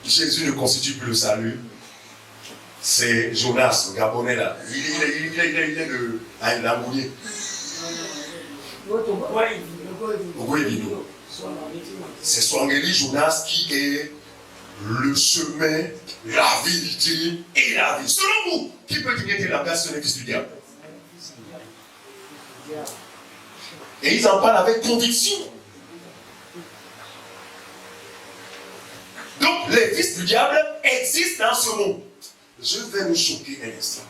Jésus ne constitue plus le salut. C'est Jonas, le Gabonais là. Il est de l'Amounier. C'est Swangeli Jonas qui est le chemin, la vérité et la vie. Selon vous, qui peut dire que la place est le fils du diable? Et ils en parlent avec conviction. Donc, les fils du diable existent dans ce monde. Je vais nous choquer un instant.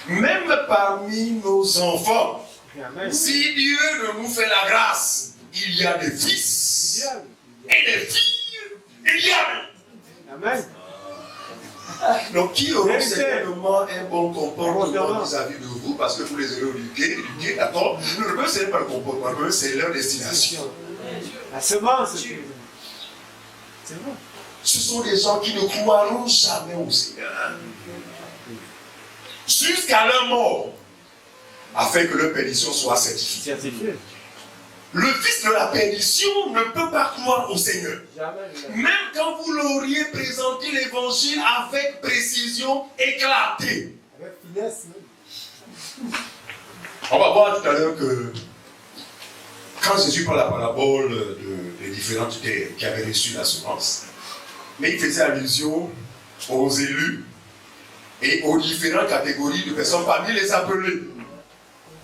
Même parmi nos enfants, si Dieu nous fait la grâce, il y a des fils et des filles du diable. Amen. Donc, qui aura certainement un bon comportement vis-à-vis de vous, parce que vous les aurez éduqués, d'accord? Le problème, ce n'est pas le comportement, le problème, c'est leur destination. La semence, c'est vrai. Ce sont des gens qui ne croiront jamais au Seigneur. Jusqu'à leur mort, afin que leur perdition soit certifiée. Le fils de la perdition ne peut pas croire au Seigneur. Même quand vous l'auriez présenté l'évangile avec précision éclatée. Avec finesse. On va voir tout à l'heure que quand Jésus parle la parabole des différentes terres qui avaient reçu la semence, mais il faisait allusion aux élus et aux différentes catégories de personnes parmi les appelés.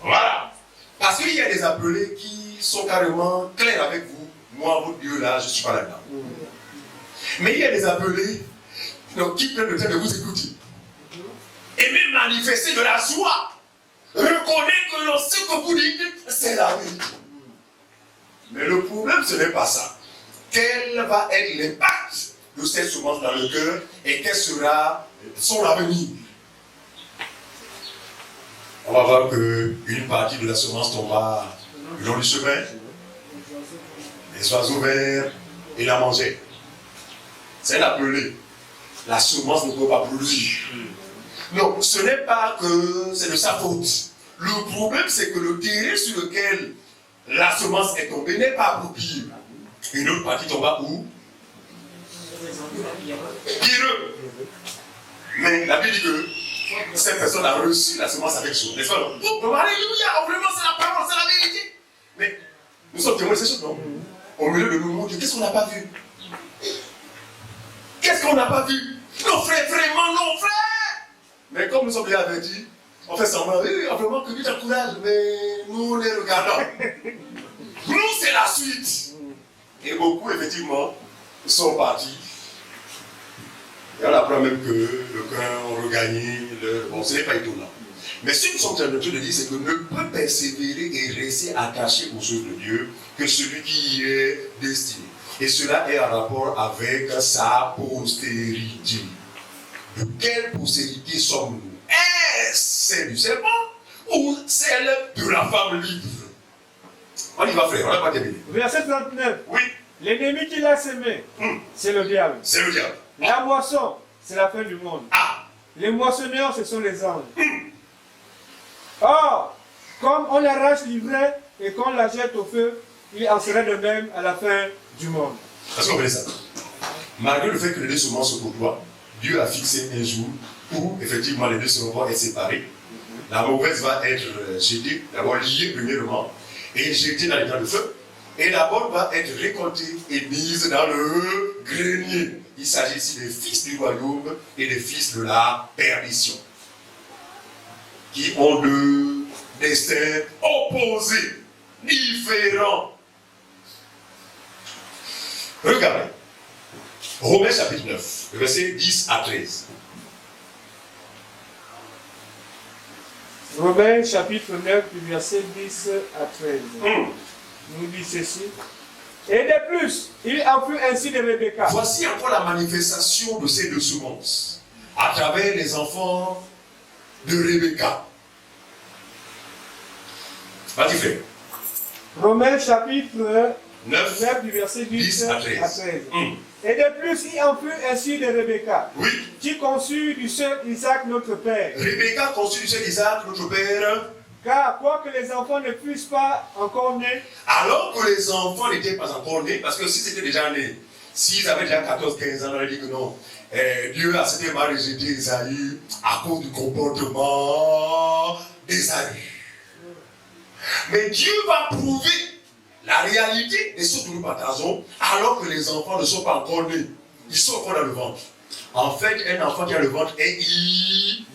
Voilà. Parce qu'il y a des appelés qui sont carrément clairs avec vous. moi, votre Dieu, là, je ne suis pas là-dedans. Mais il y a des appelés donc, qui prennent le temps de vous écouter. Et même manifester de la joie. Reconnaître que ce que vous dites, c'est la vérité. Mais le problème, ce n'est pas ça. Quel va être l'impact de cette semence dans le cœur et quel sera son avenir? On va voir qu'une partie de la semence tombera le long du chemin. Les oiseaux verts et la mangeaient. C'est l'appelé. La semence ne peut pas produire. Non, ce n'est pas que c'est de sa faute. Le problème, c'est que le terrain sur lequel la semence est tombée n'est pas approprié. Une autre partie tomba où? Pierreux. Mais la Bible dit que cette personne a reçu la semence avec joie. N'est-ce pas? Oh, alléluia, vraiment c'est la parole, c'est la vérité. Mais nous sommes témoins de ces choses, non? Au milieu de nous, mon Dieu, qu'est-ce qu'on n'a pas vu? Qu'est-ce qu'on n'a pas vu? Non, frère, vraiment, non, frère! Mais comme nous sommes déjà avertis, on fait semblant, oui, vraiment que Dieu t'encourage, mais nous les regardons. Nous, c'est la suite. Et beaucoup, effectivement, sont partis. Et on apprend même que le cœur ont regagné le... Bon, ce n'est pas étonnant. Mais ce que nous sommes en train de dire, c'est que ne peut persévérer et rester attaché aux choses de Dieu que celui qui y est destiné. Et cela est en rapport avec sa postérité. De quelle postérité sommes-nous? Est-ce celle du serpent ou celle de la femme libre? On y va, frère, on n'a pas terminé. Verset 39. Oui. L'ennemi qui l'a semé, c'est le diable. C'est le diable. La moisson, c'est la fin du monde. Ah. Les moissonneurs, ce sont les anges. Or, comme on arrache l'ivraie et qu'on la jette au feu, il en serait de même à la fin du monde. Est-ce qu'on connaît ça? Malgré le fait que les deux semences se côtoient, Dieu a fixé un jour où effectivement les deux semences vont être séparées. La mauvaise va être jetée, d'abord liée premièrement, et jetée dans les temps de feu. Et la bonne va être récoltée et mise dans le grenier. Il s'agit ici des fils du royaume et des fils de la perdition, qui ont deux destins opposés, différents. Regardez, Romains chapitre 9, versets 10 à 13. Romains chapitre 9, du verset 10 à 13. Nous dit ceci. Et de plus, il en fut ainsi de Rebecca. Voici encore la manifestation de ces deux semences à travers les enfants de Rebecca. Vas-y, frère. Romains chapitre 9, du verset 10 à 13. Mm. Et de plus, il en fut ainsi de Rebecca, Oui. qui conçut du seul Isaac notre père. Rebecca conçut du seul Isaac, notre père. Car quoique les enfants ne fussent pas encore nés, Alors que les enfants n'étaient pas encore nés, parce que s'ils étaient déjà nés, s'ils avaient déjà 14-15 ans, on aurait dit que non. Dieu a certainement rejeté Esaü à cause du comportement d'Esaü. Mais Dieu va prouver la réalité des choses que nous partageons alors que les enfants ne sont pas encore nés. Ils sont encore dans le ventre. En fait, un enfant qui a le ventre est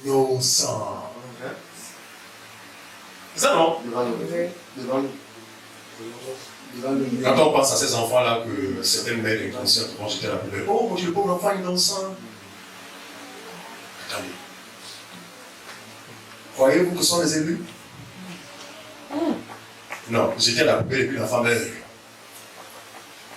innocent. C'est ça, non? Quand on pense à ces enfants-là que certaines mères inconscientes vont jeter la poubelle, oh mon Dieu, le pauvre enfant innocent. Attendez. Croyez-vous que ce sont les élus? Non, jeter la poubelle et puis l'enfant meurt.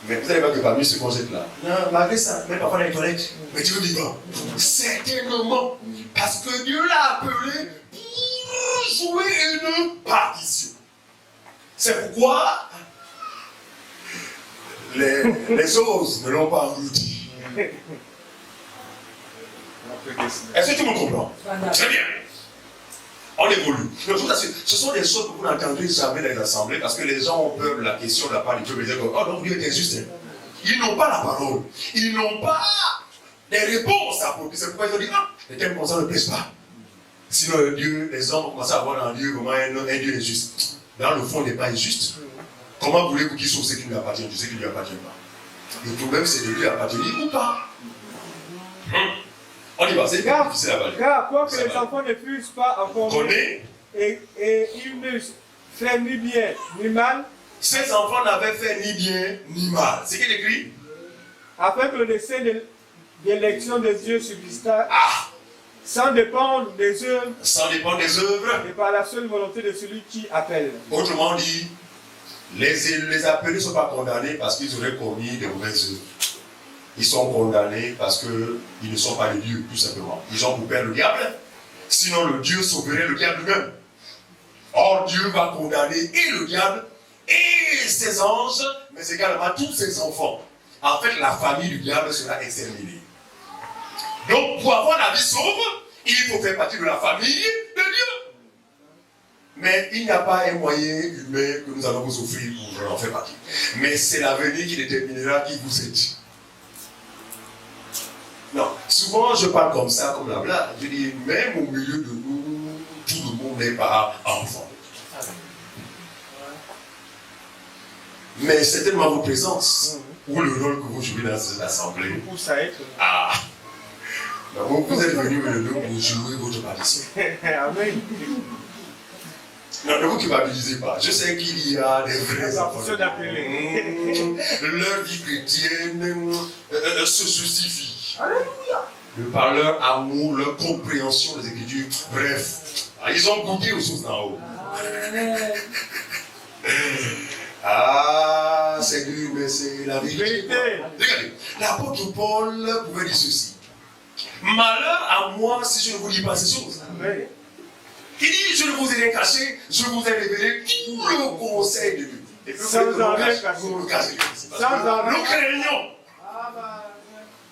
Mais vous n'allez pas que parmi ceux qu'on jette là. Non, malgré ça, même parfois dans les toilettes. Mais Dieu dit quoi? Certainement. Parce que Dieu l'a appelé pour jouer une partition. C'est pourquoi les choses ne l'ont pas englouti. Est-ce que tout le monde comprend? Très bien. On évolue. Ce sont des choses que vous n'entendez jamais dans les assemblées parce que les gens ont peur de la question de la part du peuple. Ils disent oh donc Dieu est injuste. Ils n'ont pas la parole. Ils n'ont pas des réponses à appropriées. C'est pourquoi ils ont dit ah, les thèmes comme ça ne plaisent pas. Sinon, Dieu, les hommes ont commencé à voir dans Dieu comment un Dieu injuste. Dans le fond, il n'est pas injuste. Comment voulez-vous qu'il sauve ce qui lui appartient? Tu sais qu'il ne lui appartient pas. Le problème, c'est de lui appartenir ou pas. On y va, c'est difficile à avaler. Car quoique les enfants ne fussent pas encore nés, et ils ne firent ni bien ni mal, Ces enfants n'avaient fait ni bien ni mal. C'est qu'il écrit. Afin que le dessein d'élection de Dieu subsista sans dépendre des œuvres. Sans dépendre des œuvres. Et par la seule volonté de celui qui appelle. Autrement dit, les appelés ne sont pas condamnés parce qu'ils auraient commis de mauvaises œuvres. Ils sont condamnés parce qu'ils ne sont pas de Dieu, tout simplement. Ils ont pour père le diable. Sinon, le Dieu sauverait le diable lui-même. Or, Dieu va condamner et le diable et ses anges, mais également tous ses enfants. En fait, la famille du diable sera exterminée. Donc, pour avoir la vie sauve, il faut faire partie de la famille de Dieu. Mais il n'y a pas un moyen humain que nous allons vous offrir pour en faire partie. Mais c'est l'avenir qui déterminera qui vous êtes. Non, souvent je parle comme ça, comme la blague. Je dis, même au milieu de nous, tout le monde n'est pas enfant. Mais c'est tellement vos présences ou le rôle que vous jouez dans cette assemblée. Ah! Donc, vous êtes venus pour jouer votre partition. Amen. Non, ne vous culpabilisez pas. Je sais qu'il y a des vrais enfants. Leur vie chrétienne se justifie. Alléluia. Par leur amour, leur compréhension des Écritures. Bref, ils ont goûté aux choses d'en haut. Ah, c'est dur, mais c'est la vérité. Regardez, l'apôtre Paul pouvait dire ceci. Malheur à moi si je ne vous dis pas ces choses. Il dit, je ne vous ai rien caché, je vous ai révélé tout le conseil de Dieu. Et puis vous le cachez. Nous craignons.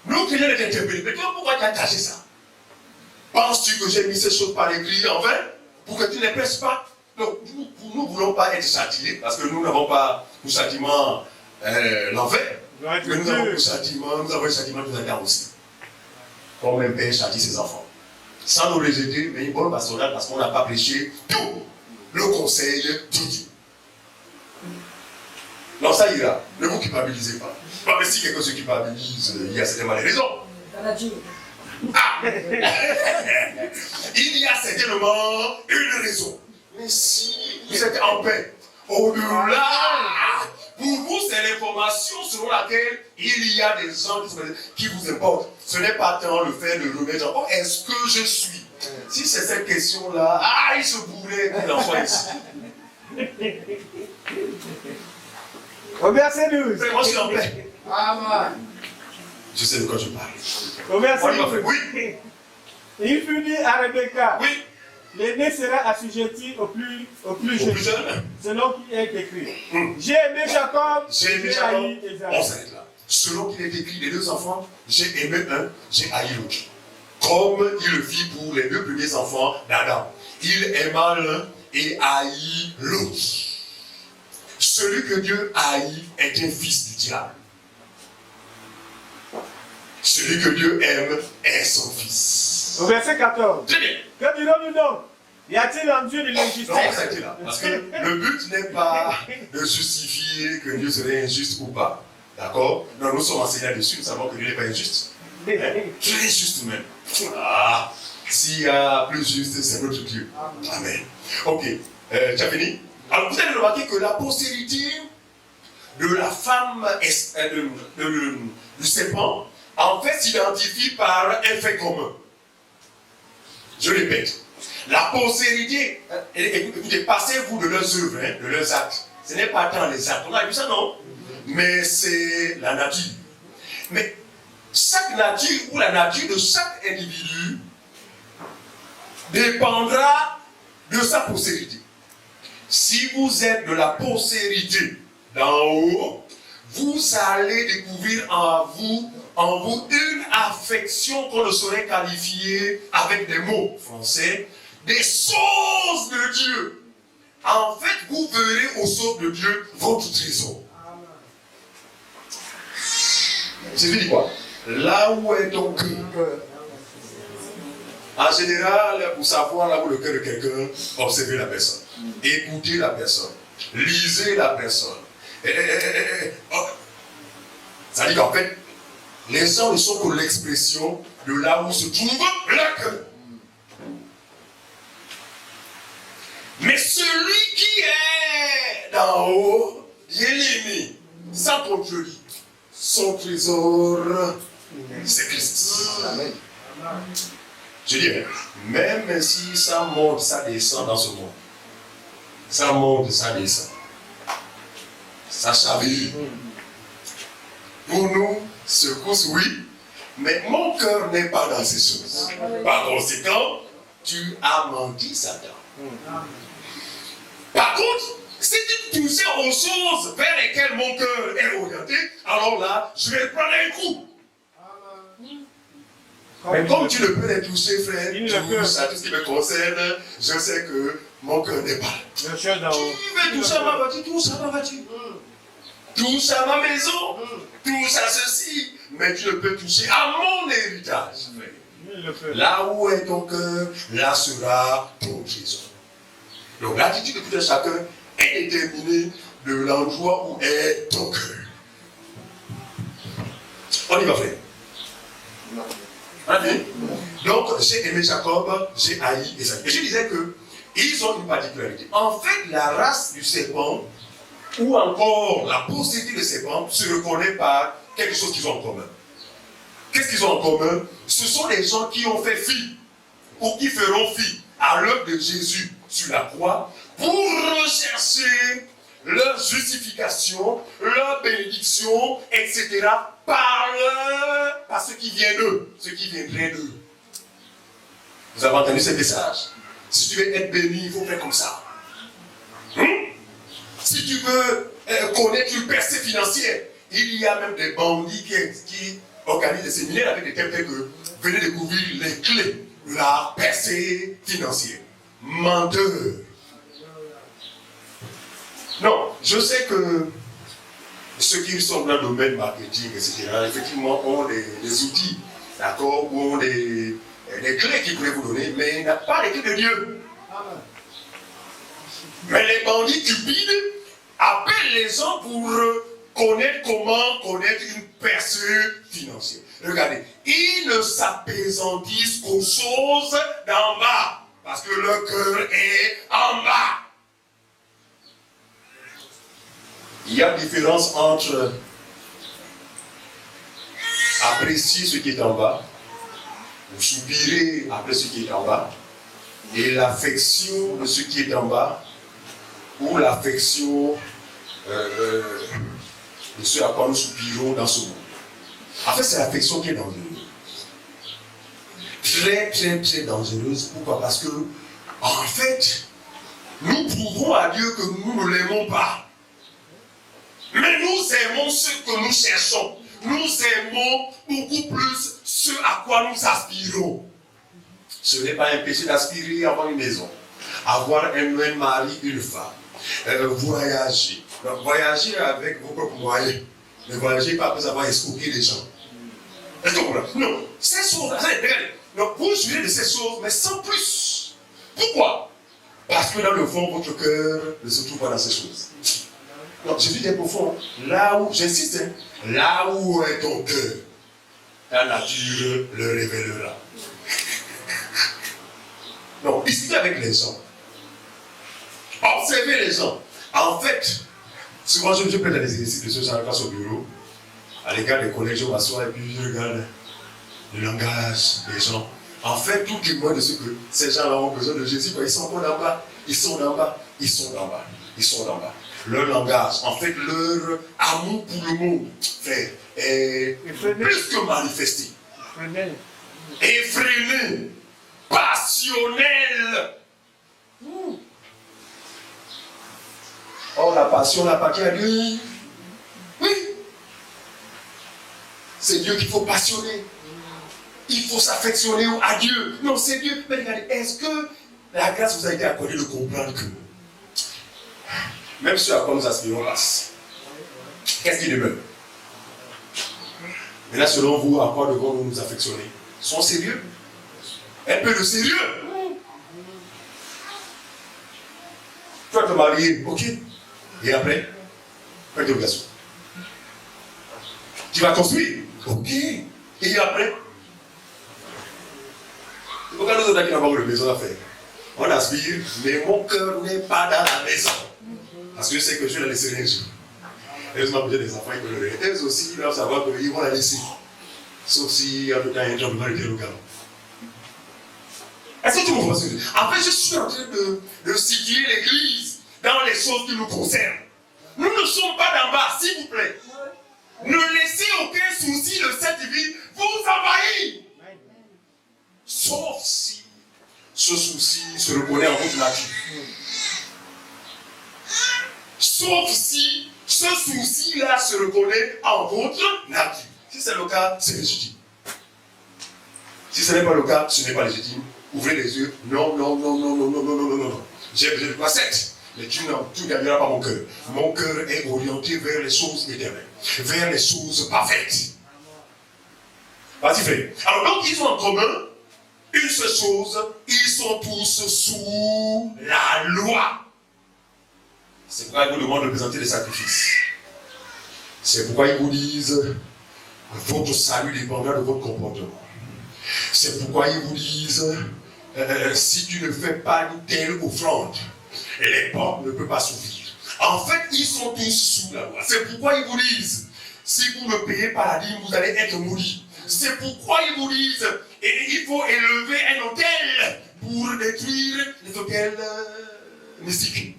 Nous craignons d'être interpellés. Mais toi, pourquoi tu as caché ça? Penses-tu que j'ai mis ces choses par écrit en vain pour que tu ne les pèses pas? Donc, nous ne voulons pas être châtiés parce que nous n'avons pas pour châtiment l'enfer. Mais nous avons un châtiment de Adam aussi. Comme un père châtie ses enfants. Sans nous rejeter, mais une bonne pastorale parce qu'on n'a pas prêché tout le conseil de Dieu. Non, ça ira. Ne vous culpabilisez pas. Mais si quelqu'un se culpabilise, il y a certainement des raisons. Ah! Il y a certainement une raison. Mais si vous êtes en paix, au-delà, pour vous, c'est l'information selon laquelle il y a des gens qui vous importent. Ce n'est pas tant le fait de remettre en est-ce que je suis? Si c'est cette question-là, il se pourrait qu'il en soit ici. Au verset 12. Moi, je suis en paix. Amen. Je sais de quoi je parle. Au verset 12. Oui. Il fut dit à Rebecca. Oui. L'aîné sera assujetti au plus jeune, selon qui est écrit. J'ai aimé Jacob, j'ai haï Esaü. On s'arrête là. Selon qu'il est écrit, les deux enfants, j'ai aimé un, j'ai haï l'autre. Comme il le fit pour les deux premiers enfants d'Adam. Il aima l'un et haït l'autre. Celui que Dieu haït est un fils du diable. Celui que Dieu aime est son fils. Au verset 14. Très bien. Que dirons-nous donc? Y a-t-il en Dieu de l'injustice? Non, ça a été là. Parce que le but n'est pas de justifier que Dieu serait injuste ou pas. D'accord? Non, nous sommes enseignés dessus, nous savons que Dieu n'est pas injuste. Très juste même. S'il y a plus juste, c'est notre Dieu. Amen. Ok. Tu as fini? Alors vous avez remarqué que la postérité de la femme du serpent, en fait, s'identifie par un fait commun. Je répète. La postérité, écoutez, passez-vous de leurs œuvres, de leurs actes. Ce n'est pas tant les actes. On a vu ça, non? Mais c'est la nature. Mais chaque nature ou la nature de chaque individu dépendra de sa postérité. Si vous êtes de la postérité d'en haut, vous allez découvrir en vous une affection qu'on ne saurait qualifier avec des mots français, des choses de Dieu. En fait, vous verrez aux choses de Dieu votre trésor. Jésus dit quoi? Là où est ton cœur? En général, pour savoir là où le cœur de quelqu'un, observez la personne. Écoutez la personne. Lisez la personne. Ça dit qu'en fait, les gens ne sont que l'expression de là où se trouve le cœur. Mais celui qui est d'en haut ça contredit. Son trésor, c'est Christ. Amen. Je dis, même si ça monte, ça descend dans ce monde. Ça monte, ça descend. Ça chavire. Pour nous, secousse, oui, mais mon cœur n'est pas dans ces choses. Par conséquent, tu as menti, Satan. Par contre, si tu touchais aux choses vers lesquelles mon cœur est orienté, alors là, je vais prendre un coup. Mais comme tu ne peux les toucher, frère, touche à tout ce qui me concerne, je sais que mon cœur n'est pas là. Tu veux toucher à ma voiture, touche à ma voiture. Touche à ma maison, touche à ceci, mais tu ne peux toucher à mon héritage. Là où est ton cœur, là sera ton trésor. Donc l'attitude de tout un chacun est déterminée de l'endroit où est ton cœur. On y va, frère. Donc j'ai aimé Jacob, j'ai haï Esaü. Et je disais qu'ils ont une particularité. En fait, la race du serpent, ou encore la postérité des serpents, se reconnaît par quelque chose qu'ils ont en commun. Qu'est-ce qu'ils ont en commun? Ce sont des gens qui ont fait fi, ou qui feront fi à l'œuvre de Jésus sur la croix, pour rechercher leur justification, leur bénédiction, etc., par ce qui vient d'eux, ce qui viendrait d'eux. Vous avez entendu ce message? Si tu veux être béni, il faut faire comme ça. Si tu veux connaître une percée financière, il y a même des bandits qui organisent des séminaires avec des thèmes tels que venez découvrir les clés de la percée financière. Menteur. Non, je sais que ceux qui sont dans le domaine marketing, etc., effectivement, ont des outils, d'accord, ou ont des clés qu'ils pourraient vous donner, mais il n'a pas les clés de Dieu. Mais les bandits cupides appellent les gens pour connaître comment connaître une percée financière. Regardez, ils ne s'appesantissent qu'aux choses d'en bas, parce que leur cœur est en bas. Il y a différence entre apprécier ce qui est en bas, ou soupirer après ce qui est en bas, et l'affection de ce qui est en bas, ou l'affection de ce à quoi nous soupirons dans ce monde. En fait, c'est l'affection qui est dangereuse. Très, très, très dangereuse. Pourquoi? Parce que, en fait, nous prouvons à Dieu que nous ne l'aimons pas. Mais nous aimons ce que nous cherchons. Nous aimons beaucoup plus ce à quoi nous aspirons. Ce n'est pas un péché d'aspirer à avoir une maison, avoir un mari, une femme, voyager. Donc, voyager avec vos propres moyens. Ne voyager pas après avoir escroqué les gens. Est-ce que vous comprenez? Non, ces choses-là, donc vous jouez de ces choses, mais sans plus. Pourquoi? Parce que dans le fond, votre cœur ne se trouve pas dans ces choses. Donc, Jésus est profond. Là où, j'insiste, là où est ton cœur, la nature le révélera. Donc, discutez avec les gens. Observez les gens. En fait, souvent je prête à des exercices de ce genre face au bureau. À l'égard des collègues, je m'assois et puis je regarde le langage des gens. En fait, tout témoigne de ce que ces gens-là ont besoin de Jésus. Ils sont encore en bas, ils sont en bas, ils sont en bas, ils sont en bas. Leur langage, en fait, leur amour pour le monde, frère, est plus que manifesté. Effréné, passionnel. Oh, la passion n'appartient à Dieu. Oui. C'est Dieu qu'il faut passionner. Il faut s'affectionner à Dieu. Non, c'est Dieu. Mais regardez, est-ce que la grâce vous a été accordée de comprendre que même ce à quoi nous aspirons passe? Qu'est-ce qui demeure? Mais là, selon vous, à quoi devons-nous nous affectionner? Sont sérieux? Un peu de sérieux. Tu vas te marier, ok. Et après, pas d'interrogation. Tu vas construire, ok. Et après, pourquoi nous autres qui n'avons pas de maison à faire? On aspire, mais mon cœur n'est pas dans la maison. Parce que je sais que je la laisserai un jour. Heureusement, j'ai des enfants, ils peuvent le regarder. Eux aussi, ils doivent savoir qu'ils vont la laisser. Sauf si, en tout cas, il y a un job, ils vont le dire au galop. Est-ce que tu me comprends ce que je dis? En fait, je suis en train de situer l'église dans les choses qui nous concernent. Nous ne sommes pas d'en bas, s'il vous plaît. Ne laissez aucun souci de cette vie vous envahir. Sauf si ce souci se reconnaît en votre nature. Sauf si ce souci-là se reconnaît en votre nature. Si c'est le cas, c'est légitime. Si ce n'est pas le cas, ce n'est pas légitime. Ouvrez les yeux. Non, non, non, non, non, non, non, non, non, non. J'ai besoin de facette. Mais tu ne gagneras pas mon cœur. Mon cœur est orienté vers les choses éternelles, vers les choses parfaites. Vas-y, frère. Alors, donc, ils ont en commun une seule chose, ils sont tous sous la loi. C'est pourquoi ils vous demandent de présenter des sacrifices. C'est pourquoi ils vous disent votre salut dépendra de votre comportement. C'est pourquoi ils vous disent si tu ne fais pas une telle offrande, les portes ne peuvent pas s'ouvrir. En fait, ils sont tous sous la loi. C'est pourquoi ils vous disent si vous ne payez pas la dîme, vous allez être maudits. C'est pourquoi ils vous disent il faut élever un autel pour détruire les autels mystiques.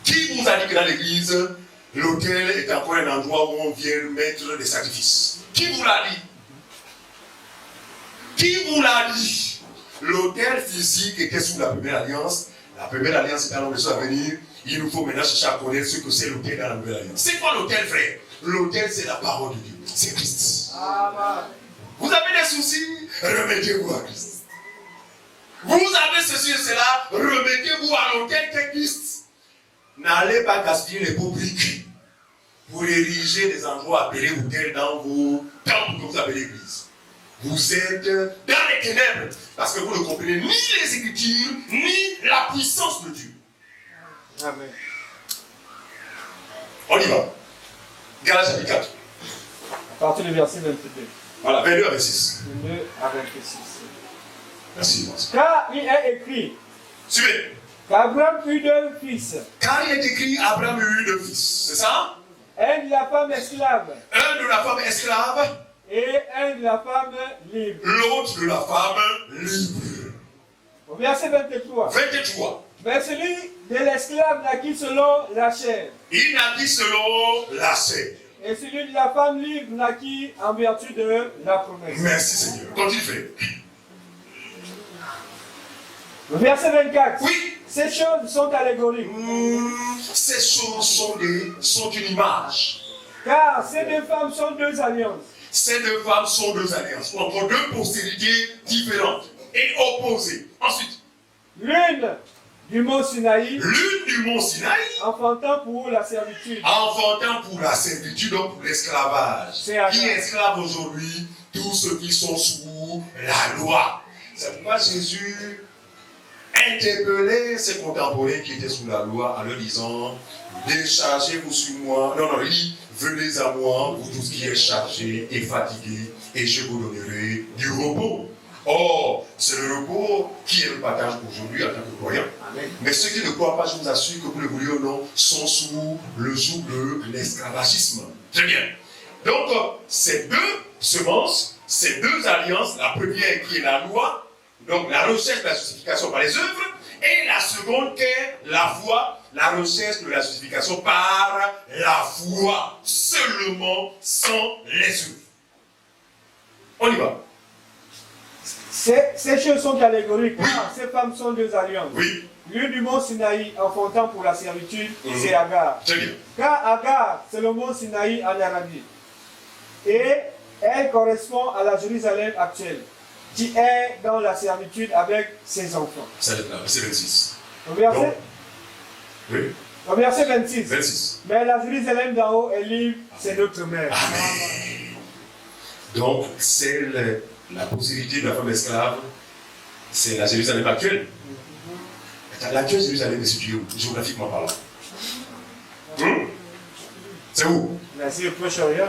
Qui vous a dit que dans l'église, l'autel est encore un endroit où on vient mettre des sacrifices? Qui vous l'a dit? Qui vous l'a dit? L'autel physique était sous la première alliance. La première alliance est dans le à venir. Il nous faut maintenant chercher à connaître ce que c'est l'autel dans la nouvelle alliance. C'est quoi l'autel, frère? L'autel, c'est la parole de Dieu. C'est Christ. Amen. Vous avez des soucis? Remettez-vous à Christ. Vous avez ceci et cela? Remettez-vous à l'autel qu'est Christ. N'allez pas gaspiller les beaux briques pour ériger des endroits appelés autels dans vos temples que vous appelez l'église. Vous êtes dans les ténèbres parce que vous ne comprenez ni les Écritures, ni la puissance de Dieu. Amen. On y va. Galates chapitre 4. À partir du verset 22. Voilà, 22 à 26. 22 à 26. Merci. Car il est écrit. Suivez. Qu'Abraham eut deux fils. Car il est écrit, Abraham eut deux fils. C'est ça? Un de la femme esclave. Un de la femme esclave. Et un de la femme libre. L'autre de la femme libre. Au verset 23. 23. Mais celui de l'esclave naquit selon la chair. Il naquit selon la chair. Et celui de la femme libre naquit en vertu de la promesse. Merci Seigneur. Continue, frère. Le verset 24. Oui. Ces choses sont allégoriques. Ces choses sont une image. Car ces deux femmes sont deux alliances. Ces deux femmes sont deux alliances. Entre deux postérités différentes et opposées. Ensuite. L'une du mont Sinaï. L'une du mont Sinaï. Enfantant pour la servitude. Enfantant pour la servitude, donc pour l'esclavage. Qui esclave aujourd'hui? Tous ceux qui sont sous la loi. C'est pourquoi Jésus interpellait ses contemporains qui étaient sous la loi en leur disant déchargez-vous sur moi. Non, il dit venez à moi, vous tous qui êtes chargés et fatigués, et je vous donnerai du repos. Or, c'est le repos qui est le partage aujourd'hui en tant que croyants. Mais ceux qui ne croient pas, je vous assure que vous le voulez ou non, sont sous le joug de l'esclavagisme. Très bien. Donc, ces deux semences, ces deux alliances, la première qui est la loi, donc la recherche de la justification par les œuvres, et la seconde qui est la foi, la recherche de la justification par la foi, seulement sans les œuvres. On y va. Ces choses sont allégoriques, oui. Car ces femmes sont deux alliances. Oui. L'une du mont Sinaï, enfantant pour la servitude, c'est Agar. Très bien. Car Agar, c'est le mont Sinaï en Arabie. Et elle correspond à la Jérusalem actuelle, qui est dans la servitude avec ses enfants. C'est 26. Au verset, oui. Au verset 26. 26. Mais la Jérusalem d'en haut est libre, c'est notre mère. Amen. Donc, c'est la possibilité de la femme esclave, c'est la Jérusalem actuelle. L'actuelle Jérusalem est située où, géographiquement parlant? C'est où? C'est au Proche-Orient.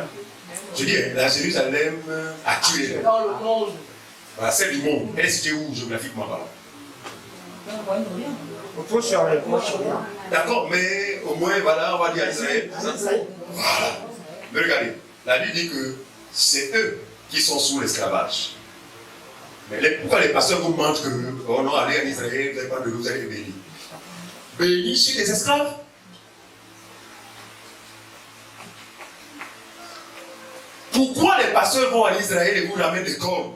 Je dis, la Jérusalem actuelle. Dans le monde. Voilà, celle du monde. Elle est située où, géographiquement parlant? Au Proche-Orient. D'accord, mais au moins, voilà, on va dire Israël. Voilà. Mais regardez, la Bible dit que c'est eux qui sont sous l'esclavage. Mais pourquoi les pasteurs vous mentent que oh non, allez en Israël, vous n'avez pas de l'eau, vous allez bénir. Bénis chez les esclaves. Pourquoi les pasteurs vont en Israël et vous ramènent des cornes?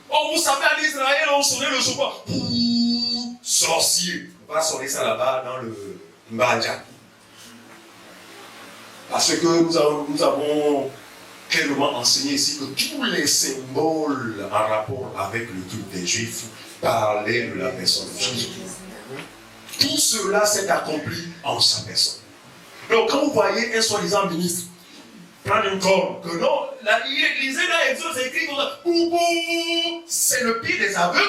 Oh, vous savez, en Israël, on sonnait le chauffeur. Sorcier. On va sonner ça là-bas dans le Mbadja. Parce que nous avons clairement enseigné ici que tous les symboles en rapport avec le culte des Juifs parlaient de la personne de Jésus. Tout cela s'est accompli en sa personne. Donc quand vous voyez un soi-disant ministre prendre une corne, que non, lisez dans Exode, c'est écrit comme ça, c'est le pire des aveugles,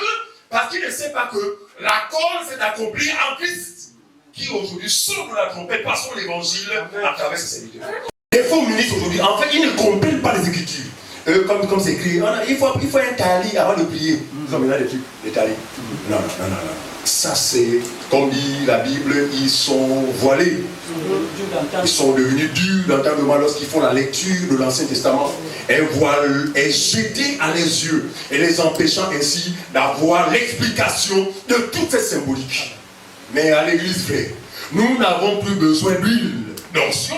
parce qu'il ne sait pas que la corne s'est accomplie en Christ, qui aujourd'hui sonne la trompette par son évangile à travers ses serviteurs. Les faux ministres aujourd'hui, en fait, ils ne comprennent pas les Écritures. Comme c'est écrit, il faut un tali avant de prier. Nous avons là des talis. Non. Ça c'est, comme dit la Bible, ils sont voilés. Ils sont devenus durs d'entendement lorsqu'ils font la lecture de l'Ancien Testament. Un voile est jeté à les yeux et les empêchant ainsi d'avoir l'explication de toute cette symbolique. Mais à l'église vraie, nous n'avons plus besoin d'huile d'onction,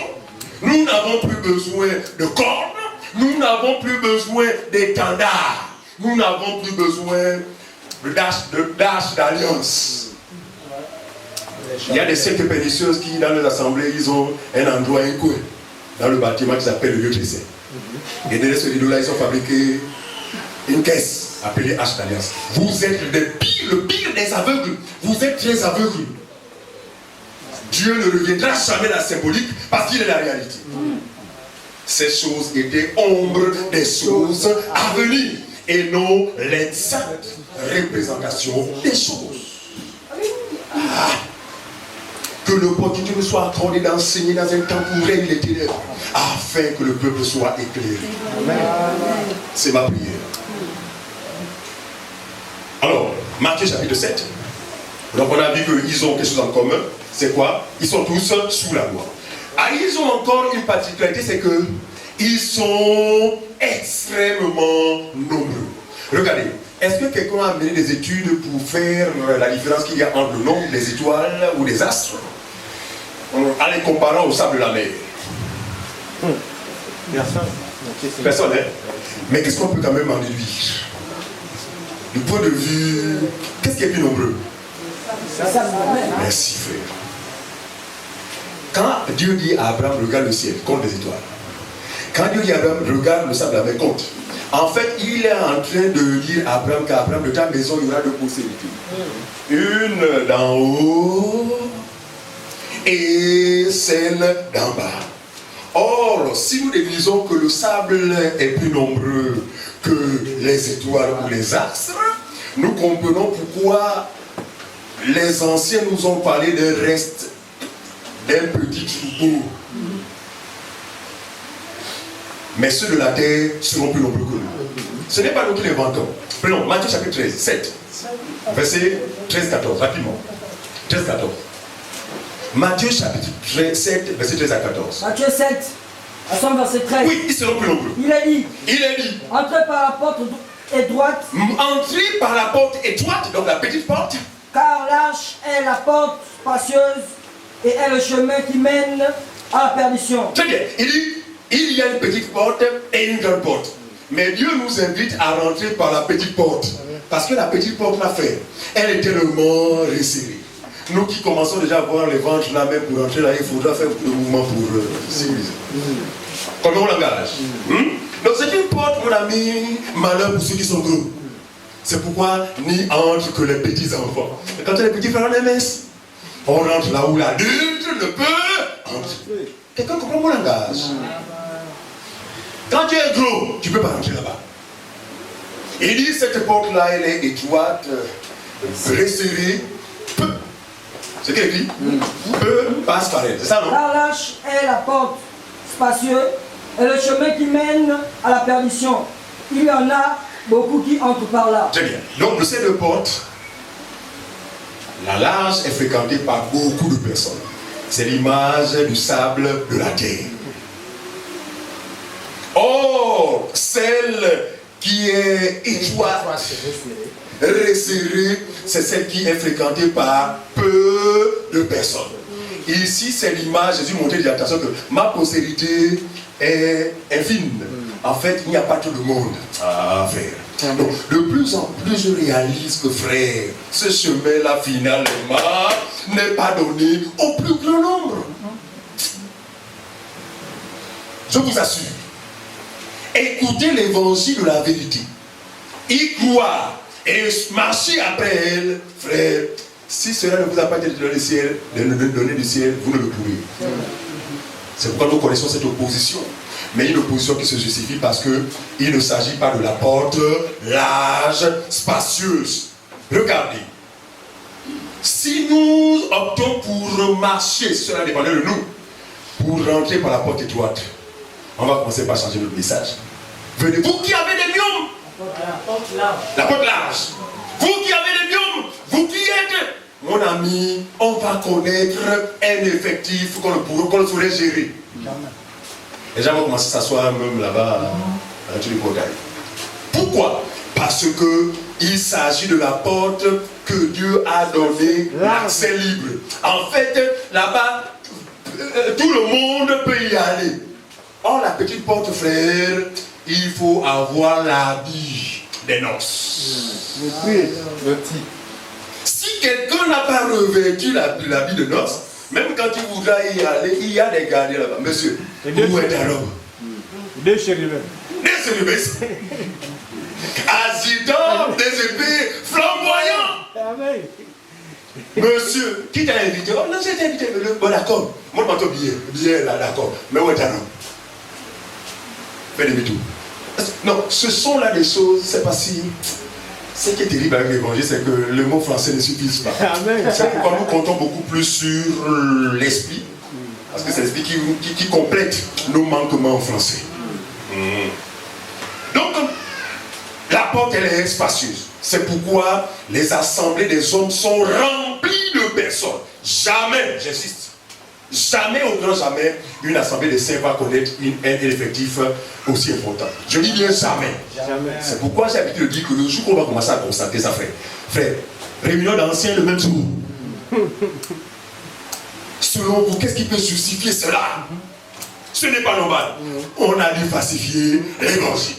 nous n'avons plus besoin de cornes, nous n'avons plus besoin d'étendards, nous n'avons plus besoin d'âge d'alliance. Il y a des sectes pernicieuses qui, dans les assemblées, ils ont un endroit, un coin, dans le bâtiment qui s'appelle le lieu de l'essai. Et derrière ce rideau-là, ils ont fabriqué une caisse appelée H d'alliance. Vous êtes le pire des aveugles. Vous êtes très aveugles. Dieu ne reviendra jamais dans la symbolique parce qu'il est la réalité. Ces choses étaient ombre des choses à venir et non l'exacte représentation des choses. Que l'opportunité nous soit accordée d'enseigner dans un temps où règne les ténèbres, afin que le peuple soit éclairé. C'est ma prière. Alors, Matthieu chapitre 7. Donc on a vu qu'ils ont quelque chose en commun. C'est quoi? Ils sont tous sous la loi. Ah, ils ont encore une particularité, c'est que ils sont extrêmement nombreux. Regardez, est-ce que quelqu'un a mené des études pour faire la différence qu'il y a entre le nombre des étoiles ou des astres en les comparant au sable de la mer? Personne, hein? Mais qu'est-ce qu'on peut quand même en déduire? Du point de vue, qu'est-ce qui est plus nombreux? Merci frère. Quand Dieu dit à Abraham, regarde le ciel, compte les étoiles. Quand Dieu dit à Abraham, regarde le sable de la mer, compte. En fait, il est en train de dire à Abraham qu'Abraham, de ta maison, il y aura deux postérités. Une d'en haut et celle d'en bas. Or, si nous déduisons que le sable est plus nombreux que les étoiles ou les astres, nous comprenons pourquoi les anciens nous ont parlé d'un reste, d'un petit troupeau. Mais ceux de la terre seront plus nombreux que nous. Ce n'est pas nous qui l'inventons. Prenons Matthieu chapitre 13, 7, verset 13-14, rapidement. 13-14. Matthieu chapitre 7, verset 13 à 14. Matthieu 7, à son verset 13. Oui, ils seront plus nombreux. Il est dit. Entrez par la porte étroite. Entrez par la porte étroite, donc la petite porte. Car large est la porte spacieuse et est le chemin qui mène à la perdition. Très bien. Il dit, il y a une petite porte et une grande porte. Mais Dieu nous invite à rentrer par la petite porte. Parce que la petite porte l'a fait. Elle est tellement resserrée. Nous qui commençons déjà à voir les ventres là, même pour rentrer là, il faudra faire beaucoup de mouvements pour civiliser. Comme on l'engage. Donc c'est une porte, mon ami, malheur pour ceux qui sont gros. C'est pourquoi n'y entrent que les petits enfants. Et quand les petits frères en MS, on rentre là où l'adulte ne peut entrer. Quelqu'un comprend mon langage? Quand tu es gros, tu ne peux pas rentrer là-bas. Il dit cette porte-là, elle est étroite, resserrée, peu. C'est ce qu'il dit? Peu passe par elle. C'est ça, non? La lâche est la porte spacieuse et le chemin qui mène à la perdition. Il y en a beaucoup qui entrent par là. Très bien. Donc, de ces deux portes, la large est fréquentée par beaucoup de personnes. C'est l'image du sable de la terre. Or, celle qui est étroite, resserrée, c'est celle qui est fréquentée par peu de personnes. Ici, c'est l'image, Jésus montrait l'attention que ma postérité est infime. En fait, il n'y a pas tout le monde à faire. Donc, de plus en plus, je réalise que, frère, ce chemin-là, finalement, n'est pas donné au plus grand nombre. Je vous assure. Écoutez l'évangile de la vérité. Y croire et marcher après elle, frère. Si cela ne vous a pas été donné du ciel, donné du ciel, vous ne le pourrez. C'est pourquoi nous connaissons cette opposition. Mais une opposition qui se justifie parce qu'il ne s'agit pas de la porte large, spacieuse. Regardez. Si nous optons pour marcher, cela dépendait de nous, pour rentrer par la porte étroite, on va commencer par changer notre message. Venez, vous qui avez des myomes, la porte large. Vous qui avez des myomes, vous qui êtes, mon ami, on va connaître un effectif qu'on ne saurait gérer. Les gens vont commencer à s'asseoir même là-bas, à tous les portails. Pourquoi? Parce qu'il s'agit de la porte que Dieu a donné l'accès libre. En fait, là-bas, tout le monde peut y aller. Or, la petite porte, frère, il faut avoir l'habit des noces. Si quelqu'un n'a pas revêtu l'habit de noces, même quand il voudra y aller, il y a des gardiens là-bas. Monsieur, où est ta robe? Des chérubins. Des chérubins. Adjudants, des épées flamboyants. Amen. Monsieur, qui t'a invité? Oh non, j'ai été invité. Bon, d'accord. Montre-moi ton billet. Billet là, d'accord. Mais où est ta robe? Fais demi-tour. Non, ce sont là des choses, c'est pas si. Ce qui est terrible avec l'évangile, c'est que le mot français ne suffit pas. Amen. C'est pourquoi nous comptons beaucoup plus sur l'esprit. Parce que c'est l'esprit qui complète nos manquements en français. Donc, la porte, elle est spacieuse. C'est pourquoi les assemblées des hommes sont remplies de personnes. Jamais, j'insiste, jamais, au grand jamais, une assemblée de saints va connaître un effectif aussi important. Je dis bien jamais. Jamais. C'est pourquoi j'ai l'habitude de dire que le jour qu'on va commencer à constater ça, frère. Frère, réunion d'anciens le même jour. Selon vous, qu'est-ce qui peut justifier cela? Ce n'est pas normal. On a dû falsifier l'évangile.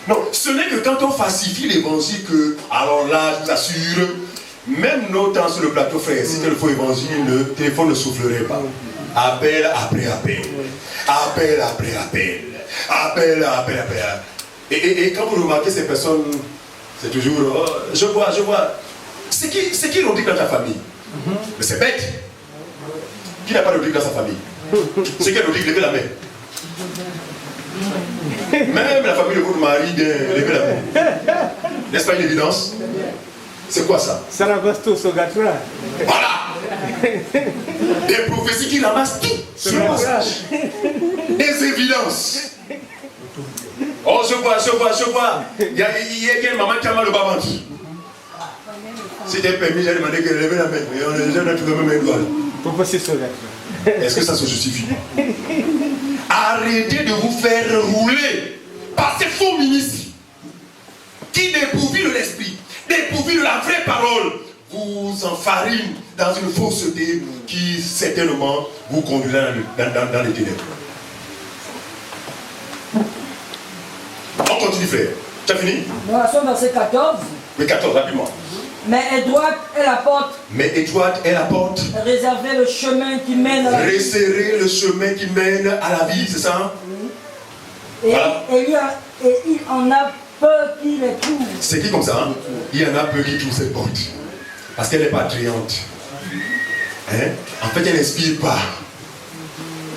Non, ce n'est que quand on falsifie l'évangile que, alors là, je vous assure, même nos temps sur le plateau, frère, si c'était le faux évangile, le téléphone ne soufflerait pas. Appel après appel. Appel après appel. Appel après appel. Et quand vous remarquez ces personnes, c'est toujours, oh, je vois. C'est qui l'ont dit dans ta famille? Mais c'est bête. Qui n'a pas de dans sa famille? C'est qui a dit lever la main? Même la famille de votre mari vient lever la main. N'est-ce pas une évidence? C'est quoi ça? Saragosto Sogatura. Voilà! Des prophéties qui ramassent tout sur le passage. Des évidences. Oh, je vois. Il y a une maman qui a mal au bas-ventre. Si t'es permis, j'ai demandé qu'elle lève la main. Et on a déjà trouvé même un doigt. Est-ce que ça se justifie? Arrêtez de vous faire rouler par ces faux ministres qui, dépourvus de l'esprit, dépourvus de la vraie parole, vous enfarinent dans une fausseté qui certainement vous conduira dans les ténèbres. On continue, frère. Tu as fini? Nous sommes dans verset 14. Mais 14, rapidement. Mais étroite est la porte. Mais étroite est la porte. Réservez le chemin qui mène à la vie. Resserrez le chemin qui mène à la vie, c'est ça? Et, Voilà. et il en a peu qui les trouvent. C'est qui comme ça? Hein? Il y en a peu qui trouvent cette porte. Parce qu'elle n'est pas attrayante. Hein? En fait, elle n'inspire pas.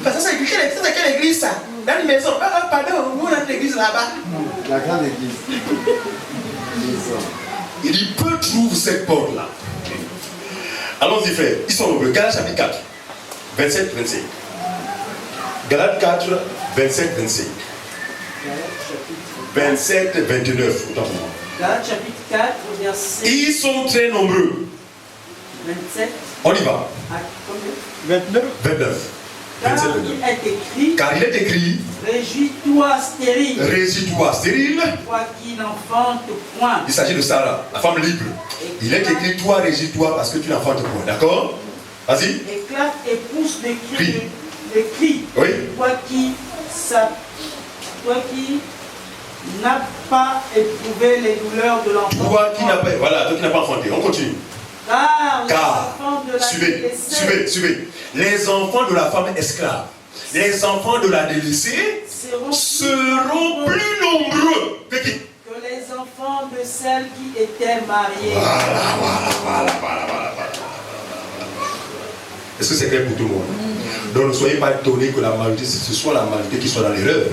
Parce que ça, c'est quelle église ça? Dans une maison. Pardon, nous on a une église là-bas. La grande église. Il dit, peu trouvent cette porte-là. Allons-y, frère. Ils sont nombreux. Galates chapitre 4, 27, 25. Galates 4, 27, 25. 27, 29. Autant pour moi. Galates chapitre 4, verset Ils sont très nombreux. 27. On y va. À combien? 29. 29. Car 27, il 29. est écrit, Car il est écrit, réjouis-toi stérile, réside-toi stérile. toi qui n'enfantes point. Il s'agit de Sarah, la femme libre. Il est écrit, toi, régis-toi parce que tu n'enfantes point. D'accord? Vas-y. Éclate et pousse des Crie. cris. Des cris. Oui. Toi qui n'as pas éprouvé les douleurs de l'enfant. Toi qui n'as pas, voilà, toi qui n'as pas enfanté. On continue. Car les Car, enfants de la délaissée suivez. Les enfants de la femme esclave, les enfants de la délaissée seront plus nombreux que qui? que les enfants de celles qui étaient mariées. Voilà. Est-ce que c'est clair pour tout le monde? Donc ne soyez pas étonnés que la majorité, ce soit la majorité qui soit dans l'erreur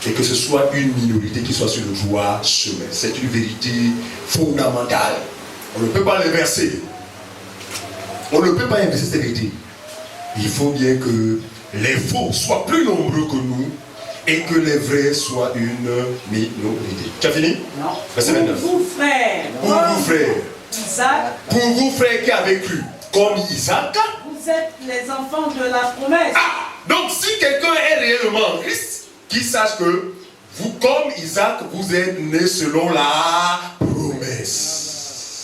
et que ce soit une minorité qui soit sur le droit chemin. C'est une vérité fondamentale. On ne peut pas l'inverser. On ne peut pas inverser cette vérité. Il faut bien que les faux soient plus nombreux que nous et que les vrais soient une minorité. Tu as fini? Non. Verset 29. Pour vous, frères, Pour vous, frères. Isaac, Pour vous, frères qui avez cru, comme Isaac. vous êtes les enfants de la promesse. Donc, si quelqu'un est réellement en Christ, qu'il sache que vous, comme Isaac, vous êtes nés selon la promesse.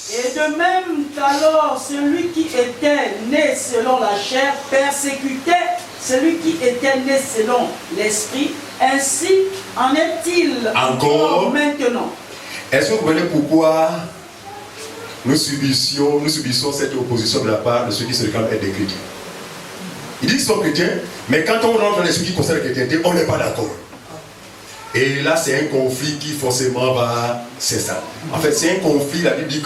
Et de même qu'alors celui qui était né selon la chair persécutait celui qui était né selon l'esprit, ainsi en est-il Encore maintenant. Est-ce que vous comprenez pourquoi nous subissons cette opposition de la part de ceux qui se réclament être des chrétiens? Ils disent qu'ils sont chrétiens, mais quand on rentre dans les trucs qui concernent la chrétienté, on n'est pas d'accord. Et là, c'est un conflit qui forcément va s'installer. En fait, c'est un conflit, la Bible dit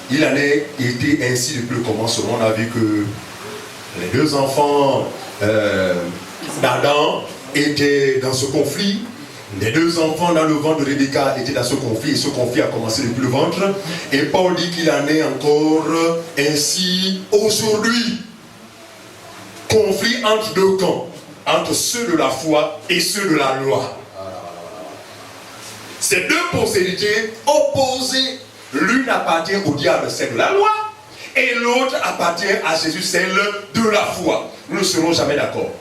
qu'il en a été ainsi depuis le commencement. On a vu que les deux enfants d'Adam étaient dans ce conflit. Les deux enfants dans le ventre de Rebecca étaient dans ce conflit. Et ce conflit a commencé depuis le ventre. Et Paul dit qu'il en est encore ainsi aujourd'hui. Conflit entre deux camps. Entre ceux de la foi et ceux de la loi. Ces deux postérités opposées, l'une appartient au diable, celle de la loi, et l'autre appartient à Jésus, celle de la foi. Nous ne serons jamais d'accord.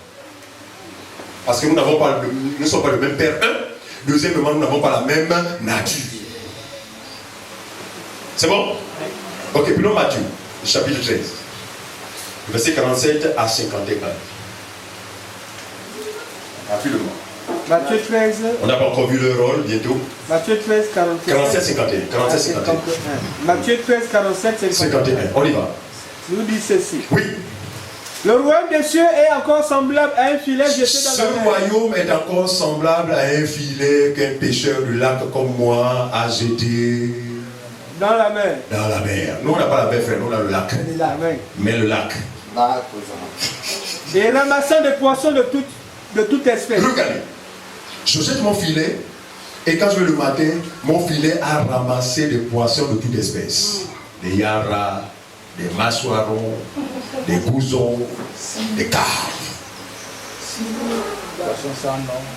Parce que nous ne sommes pas le même Père. Deuxièmement, nous n'avons pas la même nature. C'est bon? Ok, prenons Matthieu, chapitre 13, verset 47 à 51. Rapidement. Matthieu 13. On n'a pas encore vu le rôle, bientôt. Matthieu 13, 47, 51. 47, 51. Matthieu 13, 47, 51. On y va. Nous dit ceci. Oui. Le royaume des cieux est encore semblable à un filet jeté dans Ce la mer. royaume est encore semblable à un filet qu'un pêcheur du lac comme moi a jeté Dans la mer. dans la mer. Nous, on n'a pas la mer, frère, nous, on a le lac. La mer. Mais le lac. Et ramassant des poissons de toute espèce. Regardez. Je jette mon filet et quand je vais le matin, mon filet a ramassé des poissons de toute espèce. Des yaras, des mâchoirons, des gousons, des carpes.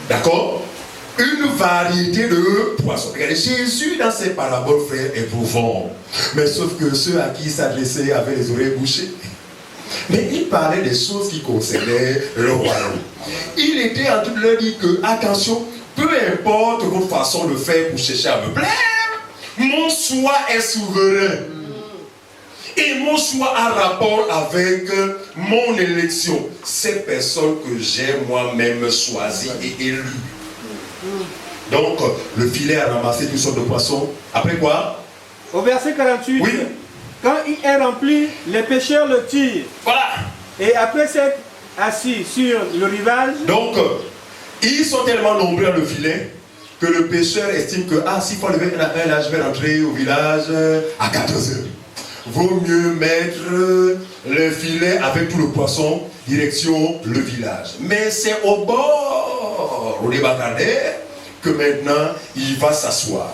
D'accord? Une variété de poissons. Regardez, Jésus dans ses paraboles, frère, est profond. Mais sauf que ceux à qui il s'adressait avaient les oreilles bouchées. Mais il parlait des choses qui concernaient le royaume. Il était en train de leur dire que, attention, peu importe votre façon de faire pour chercher à me plaire, mon choix est souverain. Et mon choix a rapport avec mon élection. Ces personnes que j'ai moi-même choisies et élues. Donc, le filet a ramassé toutes sortes de poissons. Après quoi? Au verset 48. Oui. Quand il est rempli, les pêcheurs le tirent. Voilà. Et après s'être assis sur le rivage, Donc, ils sont tellement nombreux dans le filet que le pêcheur estime que, s'il faut lever un là, je vais rentrer au village à 14 heures. Vaut mieux mettre le filet avec tout le poisson, direction le village. Mais c'est au bord, au débarcadère, que maintenant il va s'asseoir.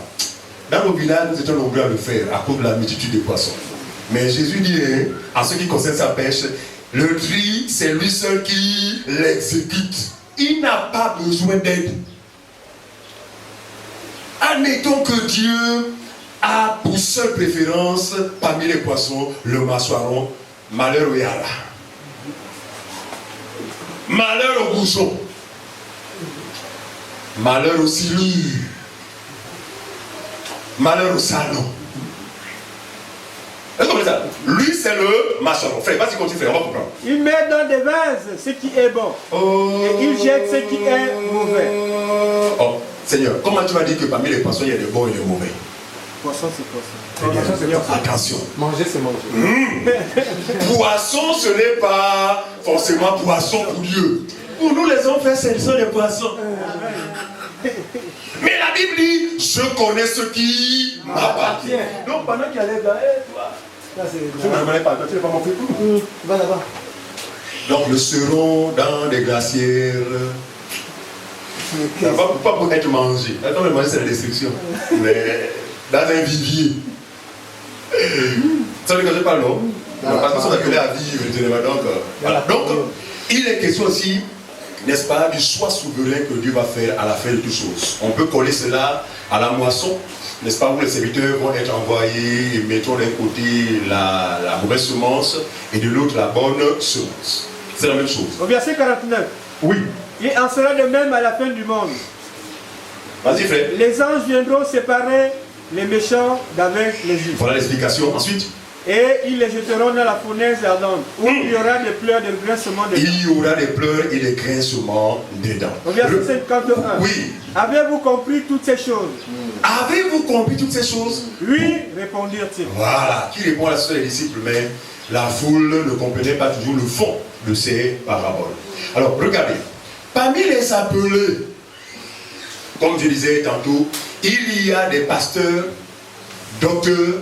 Dans le village, nous étions nombreux à le faire à cause de la multitude de poissons. Mais Jésus dit, en ce qui concerne sa pêche, le tri, c'est lui seul qui l'exécute. Il n'a pas besoin d'aide. Admettons que Dieu a pour seule préférence, parmi les poissons, le mâchoiron malheur au Yara. Malheur au bouchon. Malheur aux silures. Malheur au salon. Est-ce que vous comprenez ça? Lui, c'est le machin. Frère, vas-y, continue, frère, on va comprendre. Il met dans des vases ce qui est bon. Et il jette ce qui est mauvais. Oh, Seigneur, comment tu m'as dit que parmi les poissons, il y a des bons et des mauvais? Poisson, c'est poisson. Poisson, c'est poisson. Attention. Manger, c'est manger. Poisson, ce n'est pas forcément poisson pour Dieu. Pour nous, les hommes, ce sont des poissons. Mais la Bible dit, je connais ce qui m'appartient. Donc pendant qu'il allait là, toi, je ne me connais pas, toi, tu n'es pas mon frère. Va là-bas. Donc nous serons dans des glacières. Pas pour être mangé. Attends, mais manger, c'est la destruction. Mais dans un vivier. Ça veut dire que je parle, non? Parce qu'on a appelé à vivre, donc, voilà. Donc, il est question aussi, n'est-ce pas, du choix souverain que Dieu va faire à la fin de toutes choses. On peut coller cela à la moisson, n'est-ce pas, où les serviteurs vont être envoyés et mettons d'un côté la mauvaise semence et de l'autre la bonne semence. C'est la même chose. Au verset 49. Oui. Il en sera de même à la fin du monde. Vas-y, frère. Les anges viendront séparer les méchants d'avec les justes. Voilà l'explication. Ensuite, et ils les jeteront dans la fournaise ardente, où il y aura des pleurs de grincement dedans. il y aura des pleurs et des grincements dedans. Au verset 51. Oui. Avez-vous compris toutes ces choses? Avez-vous compris toutes ces choses? Oui, répondirent-ils. Voilà. Qui répond à la suite des disciples, mais la foule ne comprenait pas toujours le fond de ces paraboles. Alors, regardez. Parmi les appelés, comme je disais tantôt, il y a des pasteurs, docteurs,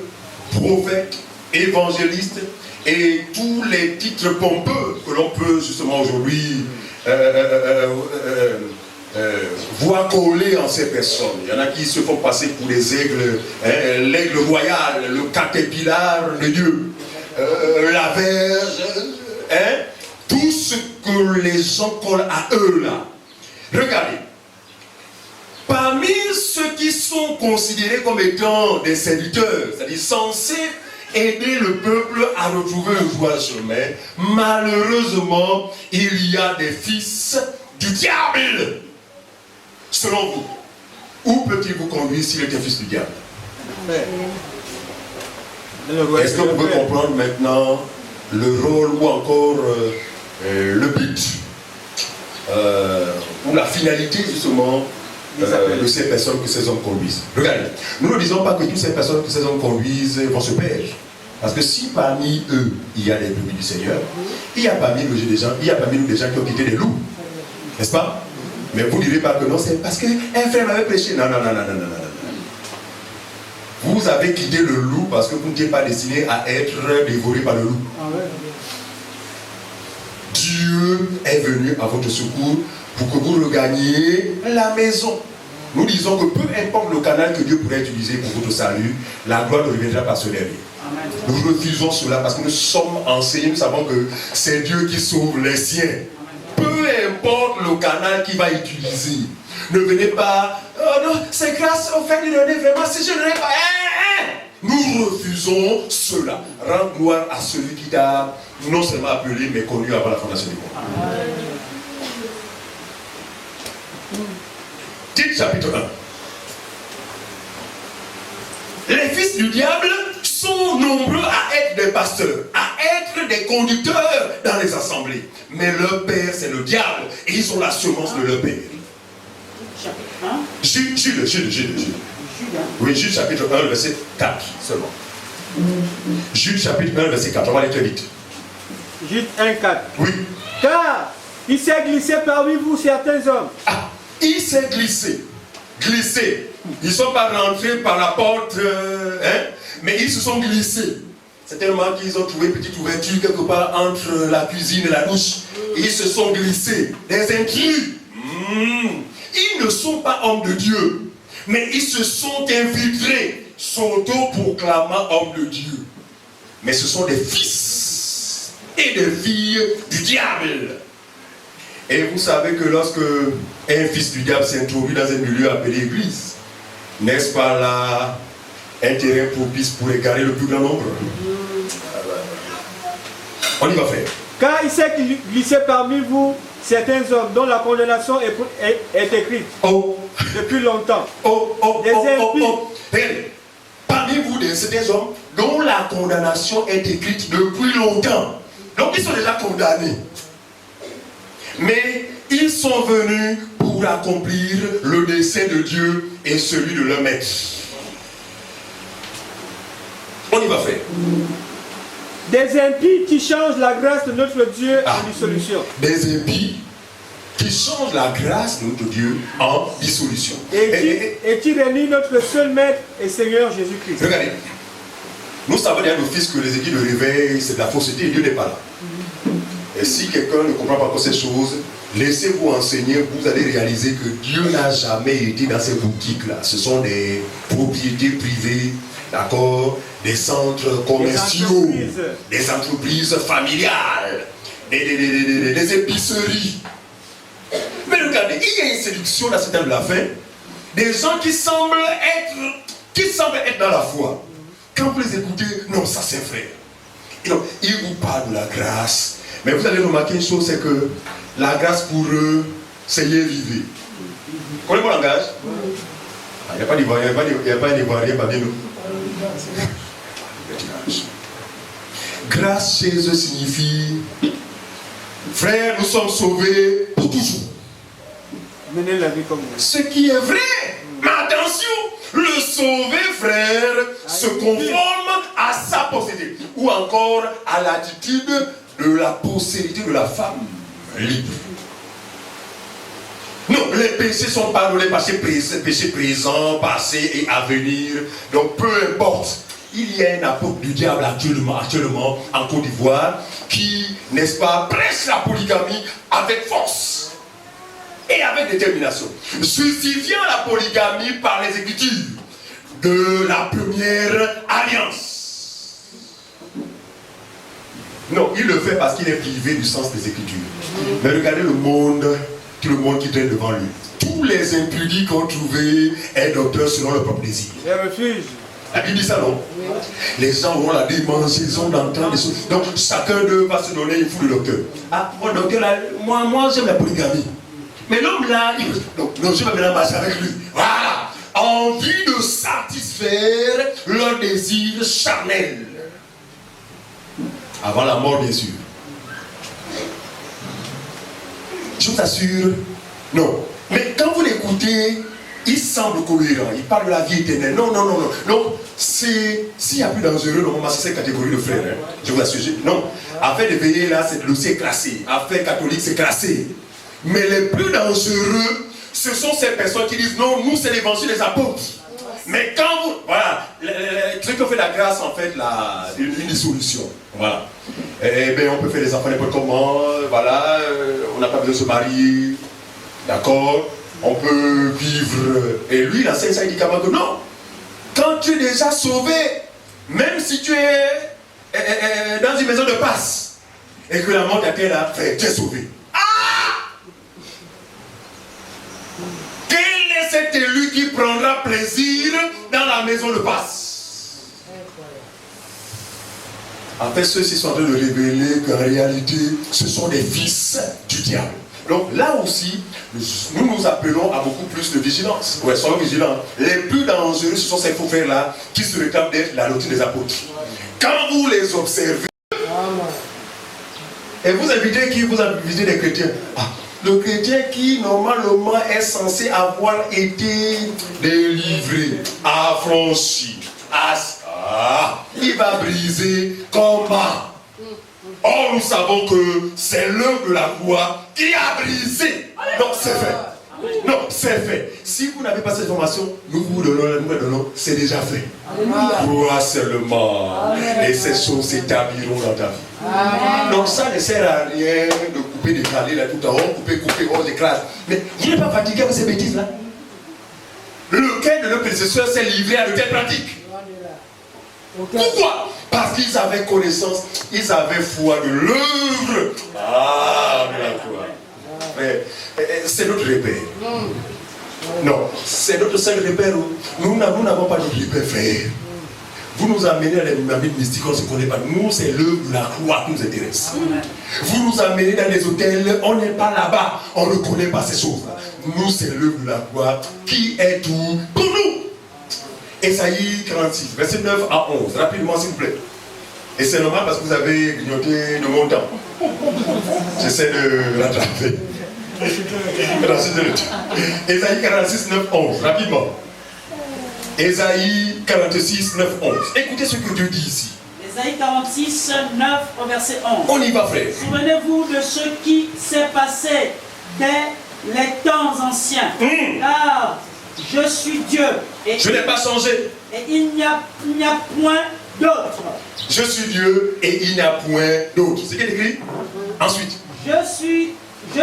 prophètes, évangélistes et tous les titres pompeux que l'on peut justement aujourd'hui voir coller en ces personnes. Il y en a qui se font passer pour des aigles, l'aigle royal, le caterpillar de Dieu, la verge, tout ce que les gens collent à eux là. Regardez. Parmi ceux qui sont considérés comme étant des serviteurs, c'est-à-dire censés aider le peuple à retrouver le droit chemin, malheureusement, il y a des fils du diable. Selon vous, où peut-il vous conduire s'il était fils du diable? Est-ce que vous pouvez comprendre maintenant le rôle ou encore le but ou la finalité justement de ces personnes que ces hommes conduisent? Regardez, nous ne disons pas que toutes ces personnes que ces hommes conduisent vont se perdre. Parce que si parmi eux, il y a des brebis du Seigneur, il y a parmi nous des gens qui ont quitté les loups. N'est-ce pas? Mais vous ne direz pas que non, c'est parce qu'un frère m'avait prêché. Non. Vous avez quitté le loup parce que vous n'étiez pas destiné à être dévoré par le loup. Dieu est venu à votre secours pour que vous regagniez la maison. Nous disons que peu importe le canal que Dieu pourrait utiliser pour votre salut, la gloire ne reviendra pas sur derrière. Nous refusons cela parce que nous sommes enseignés, nous savons que c'est Dieu qui sauve les siens. Peu importe le canal qu'il va utiliser. Ne venez pas, oh non, c'est grâce au fait de donner vraiment, si je ne l'ai pas. Nous refusons cela. Rends gloire à celui qui t'a non seulement appelé, mais connu avant la fondation du monde. Tite chapitre 1. Les fils du diable sont nombreux à être des pasteurs, à être des conducteurs dans les assemblées. Mais leur père, c'est le diable. Et ils ont la semence de leur père. Jude. Oui, Jude chapitre 1, verset 4 seulement. Jude chapitre 1, verset 4. On va aller très vite. Jude 1, 4. Oui. Car il s'est glissé parmi vous certains hommes. Ah, il s'est glissé. Ils ne sont pas rentrés par la porte, mais ils se sont glissés. C'est tellement qu'ils ont trouvé une petite ouverture quelque part entre la cuisine et la douche. Ils se sont glissés. Des intrus. Ils ne sont pas hommes de Dieu, mais ils se sont infiltrés, s'auto-proclamant hommes de Dieu. Mais ce sont des fils et des filles du diable. Et vous savez que lorsque un fils du diable s'introduit dans un milieu appelé église, n'est-ce pas là un terrain propice pour égarer le plus grand nombre? On y va, frère. Car il s'est glissé parmi vous certains hommes dont la condamnation est écrite depuis longtemps. Des impies. Regardez, parmi vous, certains hommes dont la condamnation est écrite depuis longtemps. Donc ils sont déjà condamnés. Mais ils sont venus pour accomplir le dessein de Dieu et celui de leur maître. On y va, frère. Des impies qui changent la grâce de notre Dieu en dissolution. Des impies qui changent la grâce de notre Dieu en dissolution. Et qui réunit notre seul Maître et Seigneur Jésus-Christ. Regardez, nous savons déjà d'office que les églises de réveil, c'est de la fausseté et Dieu n'est pas là. Et si quelqu'un ne comprend pas encore ces choses, laissez-vous enseigner, vous allez réaliser que Dieu n'a jamais été dans ces boutiques-là. Ce sont des propriétés privées, d'accord, des centres commerciaux, des entreprises familiales, des épiceries. Mais regardez, il y a une séduction dans ce temps de la fin, des gens qui semblent être dans la foi. Quand vous les écoutez, non, ça c'est vrai. Et donc, ils vous parlent de la grâce. Mais vous allez remarquer une chose, c'est que la grâce pour eux, c'est y vivre. Vous connaissez mon langage? Il n'y a pas d'Ivoirien, il n'y a pas d'Ivoirien parmi nous. Grâce chez eux signifie, frère, nous sommes sauvés pour toujours. Menez la vie comme vous. Ce qui est vrai, mais attention, le sauvé, frère, se conforme à sa possédé, ou encore à l'attitude de la postérité de la femme libre. Non, les péchés sont pardonnés, péchés présents, passés et à venir. Donc peu importe. Il y a un apôtre du diable actuellement en Côte d'Ivoire qui, n'est-ce pas, prêche la polygamie avec force et avec détermination, justifiant la polygamie par les Écritures de la première alliance. Non, il le fait parce qu'il est privé du sens des Écritures. Mais regardez le monde, tout le monde qui traîne devant lui. Tous les impudiques ont trouvé un docteur selon leur propre désir. Les refuges. La Bible dit ça, non? Les gens auront la démangeaison d'entendre des choses. Donc chacun d'eux va se donner une foule de docteur. Ah, mon docteur là, moi j'aime la polygamie. Mais l'homme là, donc je vais maintenant marcher avec lui. Voilà. En vue de satisfaire leur désir charnel. Avant la mort, bien sûr. Je vous assure, non. Mais quand vous l'écoutez, il semble cohérent, il parle de la vie éternelle. Non. Donc, s'il y a plus dangereux, normalement, c'est cette catégorie de frères. Hein. Je vous assure. Non. Affaire de veiller là, c'est le dossier classé. Affaire catholique, c'est classé. Mais les plus dangereux, ce sont ces personnes qui disent non, nous, c'est l'évangile des apôtres. Mais quand vous. Voilà. Ceux qui ont fait la grâce, en fait, une dissolution. Voilà. Eh bien, on peut faire des enfants n'importe comment. Voilà. On n'a pas besoin de se marier. D'accord? On peut vivre. Et lui, il enseigne ça, il dit qu'avant que non. Quand tu es déjà sauvé, même si tu es dans une maison de passe, et que la mort t'attend là, tu es sauvé. Ah! Quel est cet élu qui prendra plaisir dans la maison de passe? En fait, ceux-ci sont en train de révéler qu'en réalité, ce sont des fils du diable. Donc là aussi, nous nous appelons à beaucoup plus de vigilance. Ouais, soyons vigilants. Les plus dangereux, ce sont ces faux frères-là qui se réclament d'être la doctrine des apôtres. Quand vous les observez, et vous invitez qui? Vous invitez des chrétiens. Le chrétien qui normalement est censé avoir été délivré, affranchi, il va briser comment? Or, nous savons que c'est l'œuvre de la foi qui a brisé. Donc, c'est fait. Non, c'est fait. Si vous n'avez pas cette information, nous vous donnons, c'est déjà fait. Crois seulement. Et ces choses s'établiront dans ta vie. Donc, ça ne sert à rien de couper, d'écraser là tout en haut, couper, on écrase. Mais vous n'êtes pas fatigué avec ces bêtises-là? Lequel de nos prédécesseurs s'est livré à de telles pratiques? Pourquoi? Parce qu'ils avaient connaissance, ils avaient foi de l'œuvre. De la foi. C'est notre repère. Non, c'est notre seul repère. Nous n'avons pas de repère, frère. Vous nous amenez dans les dynamiques mystiques, on ne se connaît pas. Nous, c'est l'œuvre de la croix qui nous intéresse. Vous nous amenez dans les hôtels, on n'est pas là-bas, on ne connaît pas ces choses-là. Nous, c'est l'œuvre de la croix qui est tout pour nous. Ésaïe 46, verset 9 à 11. Rapidement, s'il vous plaît. Et c'est normal parce que vous avez grignoté de mon temps. J'essaie de rattraper. Ésaïe 46, 9, 11. Rapidement. Ésaïe 46, 9, 11. Écoutez ce que Dieu dit ici. Ésaïe 46, 9 au verset 11. On y va, frère. Souvenez-vous de ce qui s'est passé dès les temps anciens. Car je suis Dieu. Et je n'ai pas changé. Et il n'y a point d'autre. Je suis Dieu et il n'y a point d'autre. C'est ce qu'il écrit. Ensuite. Je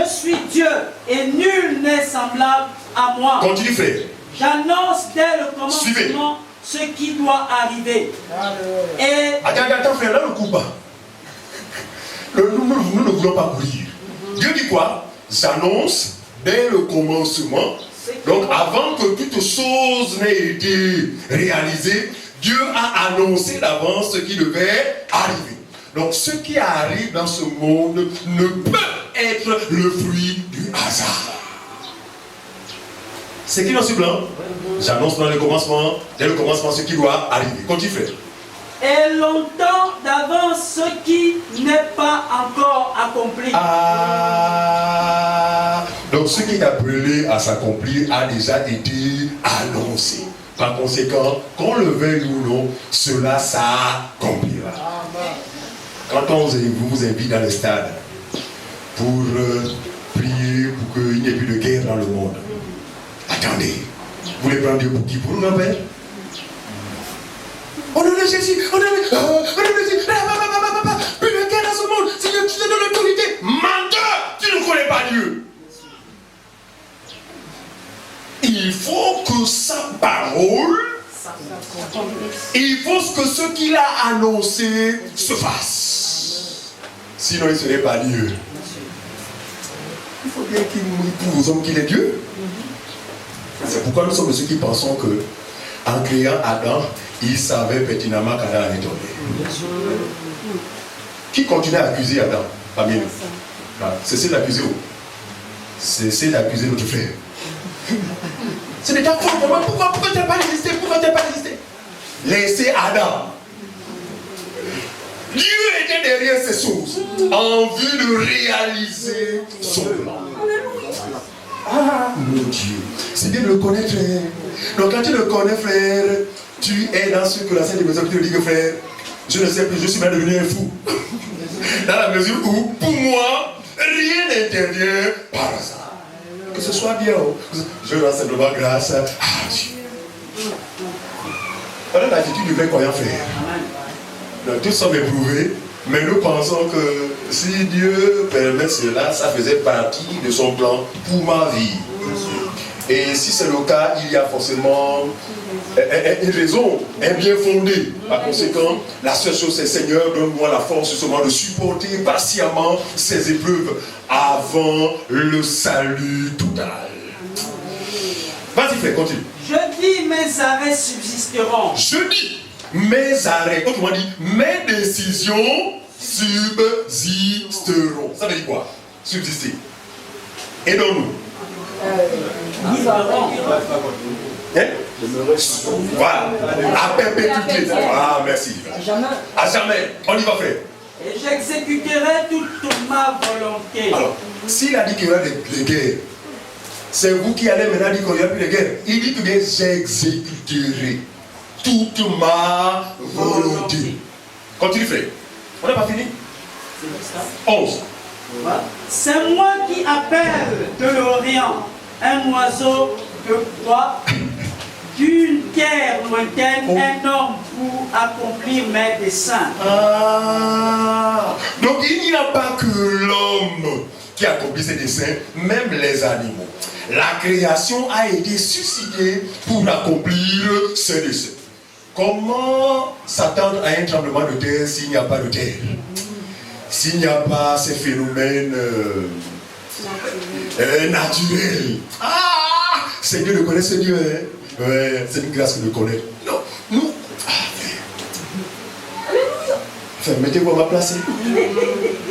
suis Dieu et nul n'est semblable à moi. Continue, frère. J'annonce dès le commencement ce qui doit arriver. Et... Attends, frère, là, ne coupe pas. Nous ne voulons pas courir. Dieu dit quoi? J'annonce dès le commencement. Donc, avant que toute chose n'ait été réalisée, Dieu a annoncé d'avance ce qui devait arriver. Donc, ce qui arrive dans ce monde ne peut être le fruit du hasard. C'est qui dans ce plan? J'annonce dans le commencement, dès le commencement, ce qui doit arriver. Continue, frère. Et longtemps d'avance ce qui n'est pas encore accompli. Donc ce qui est appelé à s'accomplir a déjà été annoncé. Par conséquent, qu'on le veuille ou non, cela s'accomplira. Quand on vous invite dans les stades pour prier pour qu'il n'y ait plus de guerre dans le monde, attendez, vous voulez prendre Dieu pour qui? Pour nous, Père? On a le Jésus, on a le Jésus, plus de guerre dans ce monde, c'est que tu te donnes l'autorité. Menteur, tu ne connais pas Dieu. Il faut que sa parole, il faut que ce qu'il a annoncé se fasse. Sinon, il ne serait pas Dieu. Il faut bien qu'il prouve aux hommes qu'il est Dieu. C'est pourquoi nous sommes ceux qui pensons que, en créant Adam, il savait pertinemment qu'Adam allait tomber. Qui continue à accuser Adam parmi nous? Cessez d'accuser où? Cessez d'accuser notre frère. C'est de ta faute. Pourquoi tu n'as pas résisté? Pourquoi tu n'as pas résisté? Laissez Adam. Dieu était derrière ces choses en vue de réaliser son plan. Ah mon Dieu, c'est bien de le connaître, frère. Donc quand tu le connais, frère, tu es dans ce que la Sainte Écriture te dit que, frère, je ne sais plus, je suis bien devenu un fou. Dans la mesure où, pour moi, rien n'intervient par hasard. Que ce soit bien, je rends simplement grâce à Dieu. Voilà l'attitude du vrai croyant, frère. Donc, tous sommes éprouvés, mais nous pensons que si Dieu permet cela, ça faisait partie de son plan pour ma vie. Et si c'est le cas, il y a forcément une raison, un bien fondé. Par conséquent, la seule chose, c'est Seigneur, donne-moi la force justement de supporter patiemment ces épreuves avant le salut total. Vas-y, frère, continue. Je dis, mes arrêts subsisteront. Je dis, mes arrêts, autrement dit, mes décisions subsisteront. Ça veut dire quoi? Subsister. Aidons-nous. Voilà, à perpétuité. Ah, merci. À jamais. À jamais. On y va, frère. Et j'exécuterai toute ma volonté. Alors, s'il a dit qu'il y aura des guerres, c'est vous qui allez maintenant dire qu'il n'y aura plus de guerre. Il dit que bien j'exécuterai toute ma volonté. Continue, frère. On n'a pas fini? 11. C'est moi qui appelle de l'Orient un oiseau de proie, d'une terre lointaine, un homme pour accomplir mes desseins. Ah, donc il n'y a pas que l'homme qui accomplit ses desseins, même les animaux. La création a été suscitée pour accomplir ses desseins. Comment s'attendre à un tremblement de terre s'il n'y a pas de terre? S'il n'y a pas ces phénomènes naturels. Ah, c'est Dieu de connaître ce Dieu. Hein? Ouais, c'est une grâce de le connaître. Non, nous, Enfin, mettez-vous à ma place.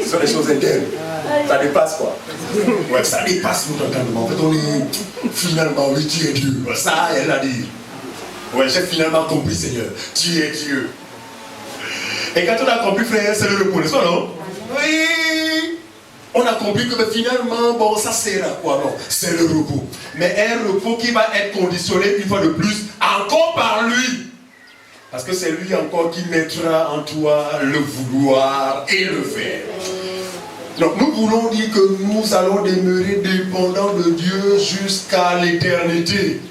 Ce sont des choses internes. Ça dépasse quoi. Ouais, ça dépasse notre entendement. En fait, on est finalement, oui, tu es Dieu. Ça, elle a dit. Ouais, j'ai finalement compris, Seigneur. Tu es Dieu. Et quand on a compris, frère, c'est le repos, n'est-ce pas, non? Oui. On a compris que finalement, bon, ça sert à quoi? Non, c'est le repos. Mais un repos qui va être conditionné une fois de plus, encore par lui. Parce que c'est lui encore qui mettra en toi le vouloir et le faire. Donc nous voulons dire que nous allons demeurer dépendants de Dieu jusqu'à l'éternité.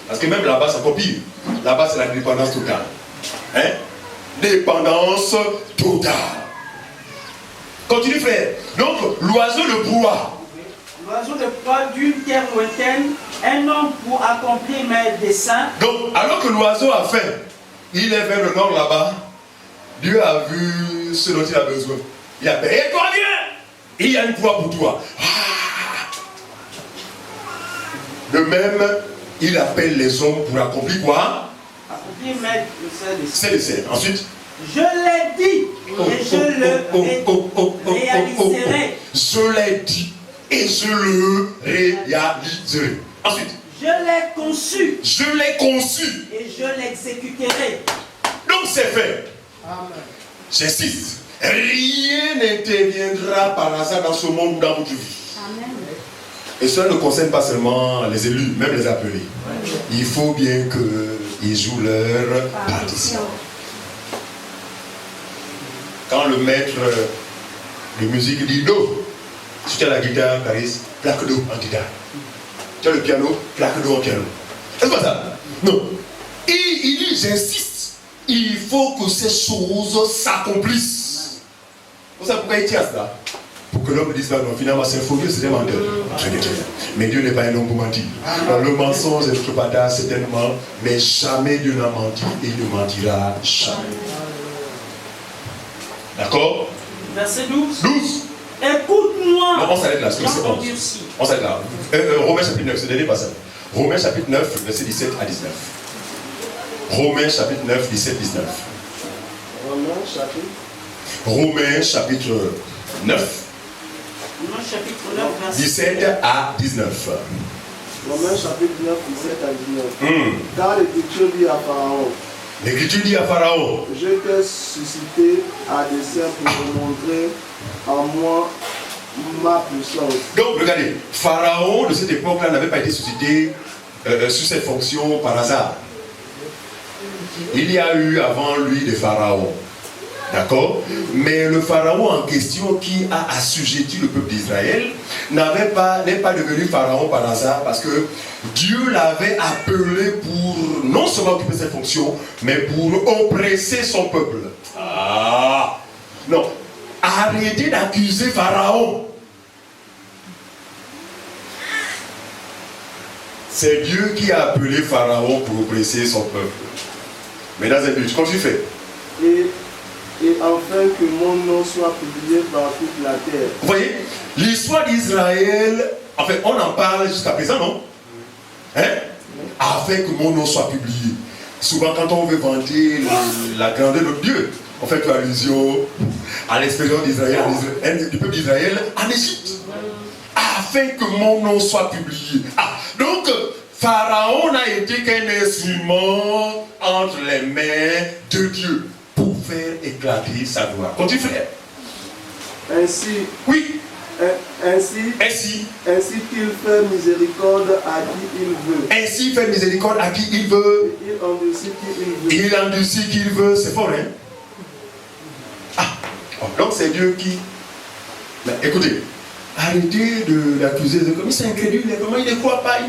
Parce que même là-bas, c'est encore pire. Là-bas, c'est la dépendance totale. Hein? Dépendance totale. Continue, frère. Donc, l'oiseau de proie. L'oiseau de proie d'une terre lointaine, un homme pour accomplir mes desseins. Donc, alors que l'oiseau a faim, il est vers le nord là-bas. Dieu a vu ce dont il a besoin. Il a dit, et toi viens. Et il y a une proie pour toi. De même, il appelle les hommes pour accomplir quoi? Accomplir mes desseins. C'est le dessein. Ensuite, je l'ai dit et je le réaliserai. Je l'ai dit et je le réaliserai. Ensuite, je l'ai conçu. Je l'ai conçu. Et je l'exécuterai. Donc c'est fait. Amen. J'insiste. Rien n'interviendra par hasard dans ce monde ou dans votre vie. Amen. Et cela ne concerne pas seulement les élus, même les appelés. Il faut bien qu'ils jouent leur partition. Quand le maître de musique dit do, si tu as la guitare, Caris, plaque do en guitare. Tu as le piano, plaque do en piano. C'est pas ça? Non. Et il dit, j'insiste, il faut que ces choses s'accomplissent. Vous savez pourquoi il tient ça? Pour que l'homme dise, non, finalement, c'est faux, c'est un menteur. Très bien, très bien. Mais Dieu n'est pas un homme pour mentir. Alors, le mensonge est notre bâtard, certainement, mais jamais Dieu n'a menti et il ne mentira jamais. D'accord? Verset 12. 12. Écoute-moi. Non, on s'arrête là, parce que c'est 11. On s'arrête là. Romains chapitre 9, c'est le dernier passage. Romains chapitre 9, verset 17 à 19. Romains chapitre 9, 17, 19. Romains chapitre 9. Romains chapitre 9, verset 17 à 19. Romains chapitre 9, 17 à 19. Car l'Écriture dit à Pharaon. L'Écriture dit à Pharaon. Je t'ai suscité à dessein pour te montrer en moi ma puissance. Donc, regardez, Pharaon de cette époque-là n'avait pas été suscité sur cette fonction par hasard. Il y a eu avant lui des pharaons. D'accord? Mais le pharaon en question qui a assujetti le peuple d'Israël n'est pas devenu pharaon par hasard parce que Dieu l'avait appelé pour non seulement occuper cette fonction, mais pour oppresser son peuple. Ah! Non. Arrêtez d'accuser Pharaon. C'est Dieu qui a appelé Pharaon pour oppresser son peuple. Mais dans un but, comment tu fais? Et afin que mon nom soit publié par toute la terre. Vous voyez, l'histoire d'Israël, en fait, on en parle jusqu'à présent, non? Hein? Afin que mon nom soit publié. Souvent, quand on veut vanter la grandeur de Dieu, on fait allusion à l'expérience d'Israël, du peuple d'Israël en Égypte. Afin que mon nom soit publié. Ah, donc, Pharaon n'a été qu'un instrument entre les mains de Dieu pour faire éclater sa gloire. Continue, frère. Ainsi, oui. Ainsi qu'il fait miséricorde à qui il veut. Ainsi il fait miséricorde à qui il veut. Et il endurcit qui il veut. Il endurcit qui il veut. C'est fort, hein? Ah, donc c'est Dieu qui... Mais écoutez, arrêtez de l'accuser de comme c'est incrédule, comment il ne croit pas,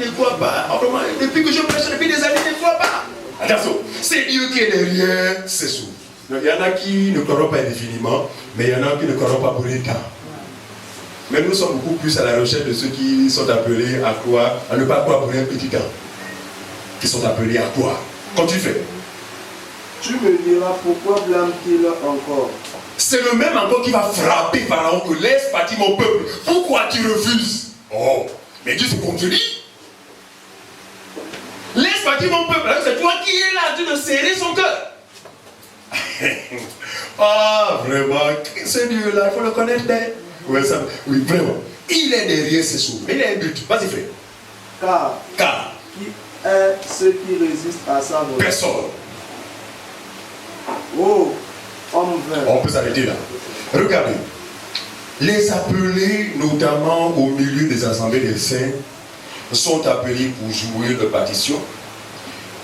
depuis que je prêche depuis des années, il ne croit pas. Attention, c'est Dieu qui est derrière ces choses. Donc il y en a qui ne croient pas indéfiniment, mais il y en a qui ne croient pas pour l'état. Mais nous sommes beaucoup plus à la recherche de ceux qui sont appelés à croire, à ne pas croire pour un petit temps. Qui sont appelés à croire. Quand tu fais. Tu me diras pourquoi blâme-t-il encore? C'est le même encore qui va frapper Pharaon que laisse partir mon peuple. Pourquoi tu refuses? Oh, mais Dieu se contredit. Laisse partir mon peuple. C'est toi qui es là, tu de serrer son cœur. Ah, vraiment, ce Dieu-là, il faut le connaître. Oui, oui, vraiment. Il est derrière ces choses. Il a un but. Vas-y, frère. Car. Qui est ce qui résiste à sa volonté? Personne. Oh, homme vain. On peut s'arrêter là. Regardez. Les appelés, notamment au milieu des assemblées des saints, sont appelés pour jouer de partition.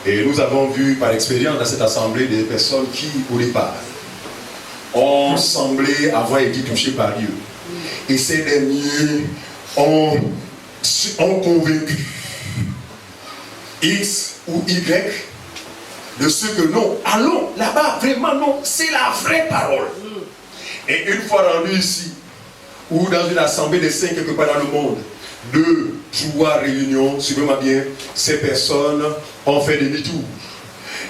Et nous avons vu par expérience dans cette assemblée des personnes qui, au départ, ont semblé avoir été touchées par Dieu. Et ces derniers ont convaincu X ou Y de ce que non, allons là-bas, vraiment non, c'est la vraie parole. Et une fois rendu ici, ou dans une assemblée des saints quelque part dans le monde, 2, 3 réunions, suivez-moi bien, ces personnes ont fait demi-tour.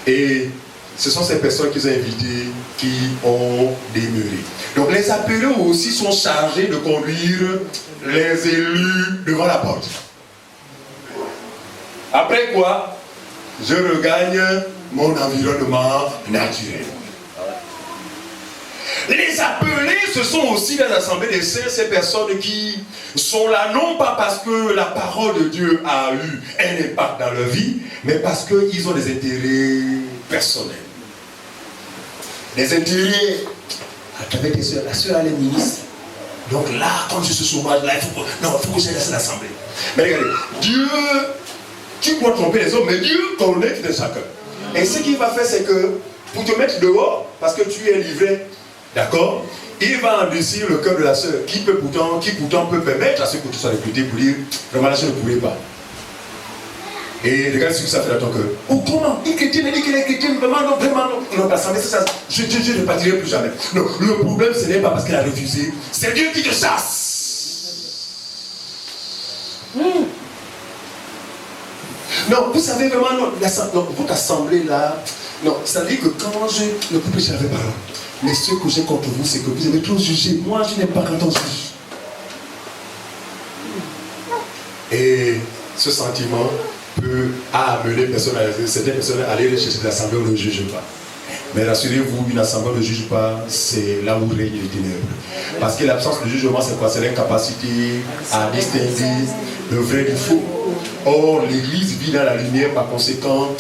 Et ce sont ces personnes qu'ils ont invitées qui ont demeuré. Donc les appelés aussi sont chargés de conduire les élus devant la porte. Après quoi, je regagne mon environnement naturel. Les appelés, ce sont aussi dans l'assemblée des saints, ces personnes qui sont là non pas parce que la parole de Dieu a eu un impact dans leur vie, mais parce qu'ils ont des intérêts personnels. Des intérêts avec les soeurs. La soeur, elle est ministre. Donc là, comme je suis chômage, là, il faut que j'aille à cette assemblée. Mais regardez, Dieu, tu peux tromper les hommes, mais Dieu connaît de chacun. Et ce qu'il va faire, c'est que pour te mettre dehors, parce que tu es livré, d'accord, il va endurcir le cœur de la sœur, qui pourtant peut permettre à ce que tu sois recruté pour dire, vraiment là, je ne pourrais pas. Et regarde ce que ça fait dans ton cœur. Oh, comment? Il chrétienne, il dit qu'elle est chrétienne, vraiment non, non, pas ça, mais ça, je ne partirai plus jamais. Non, le problème, ce n'est pas parce qu'elle a refusé, c'est Dieu qui te chasse. Non, vous savez vraiment, non, votre assemblée là, non, c'est-à-dire que quand je ne peux plus avec parole, mais ce que j'ai contre vous, c'est que vous avez trop jugé. Moi, je n'aime pas quand on juge. Et ce sentiment peut amener certaines personnes à aller chercher l'assemblée où on ne juge pas. Mais rassurez-vous, une assemblée où on ne juge pas, c'est là où règne les ténèbres. Parce que l'absence de jugement, c'est quoi? C'est l'incapacité à distinguer le vrai du faux. Or, l'Église vit dans la lumière, par conséquent,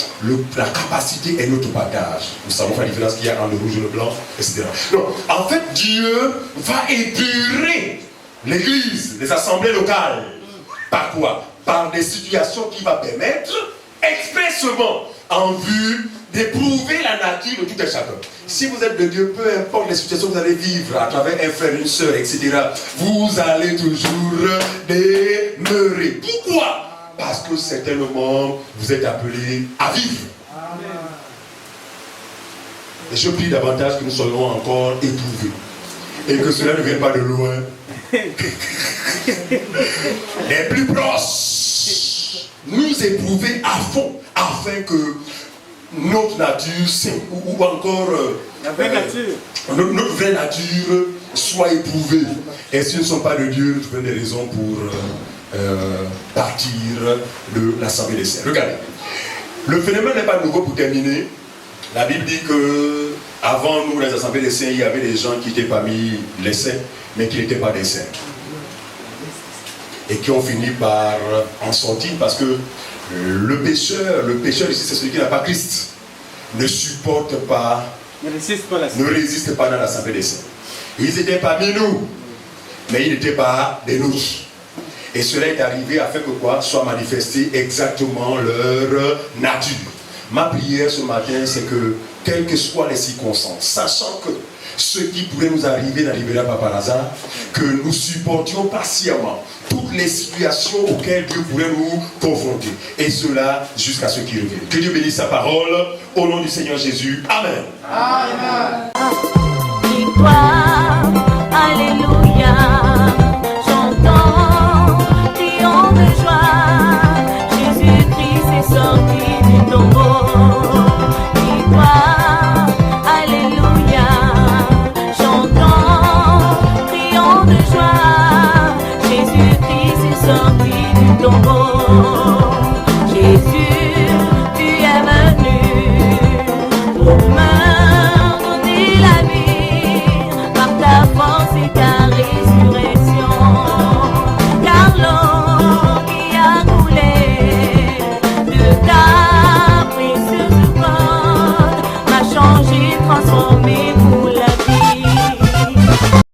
la capacité est notre partage. Nous savons faire la différence qu'il y a entre le rouge et le blanc, etc. Donc, en fait, Dieu va épurer l'Église, les assemblées locales. Par quoi? Par des situations qui va permettre, expressément, en vue d'éprouver la nature de tout un chacun. Si vous êtes de Dieu, peu importe les situations que vous allez vivre à travers un frère, une soeur, etc., vous allez toujours demeurer. Pourquoi? Parce que certainement, vous êtes appelés à vivre. Et je prie davantage que nous soyons encore éprouvés. Et que cela ne vienne pas de loin. Les plus proches, nous éprouver à fond, afin que notre nature, ou encore la vraie nature. Notre vraie nature soit éprouvée. Et si ce ne sont pas de Dieu, nous trouvons des raisons pour partir de l'assemblée des saints. Regardez, le phénomène n'est pas nouveau. Pour terminer. La Bible dit que avant nous, les assemblées des saints, il y avait des gens qui étaient parmi les saints, mais qui n'étaient pas des saints. Et qui ont fini par en sortir parce que le pécheur ici, c'est celui qui n'a pas Christ, ne supporte pas, ne résiste pas dans l'assemblée des saints. Ils étaient parmi nous, mais ils n'étaient pas des nôtres. Et cela est arrivé afin que quoi soit manifesté exactement leur nature. Ma prière ce matin, c'est que, quelles que soient les circonstances, sachant que ce qui pourrait nous arriver n'arrivera pas par hasard, que nous supportions patiemment toutes les situations auxquelles Dieu pourrait nous confronter. Et cela jusqu'à ce qu'il revienne. Que Dieu bénisse sa parole, au nom du Seigneur Jésus. Amen. Amen. Victoire.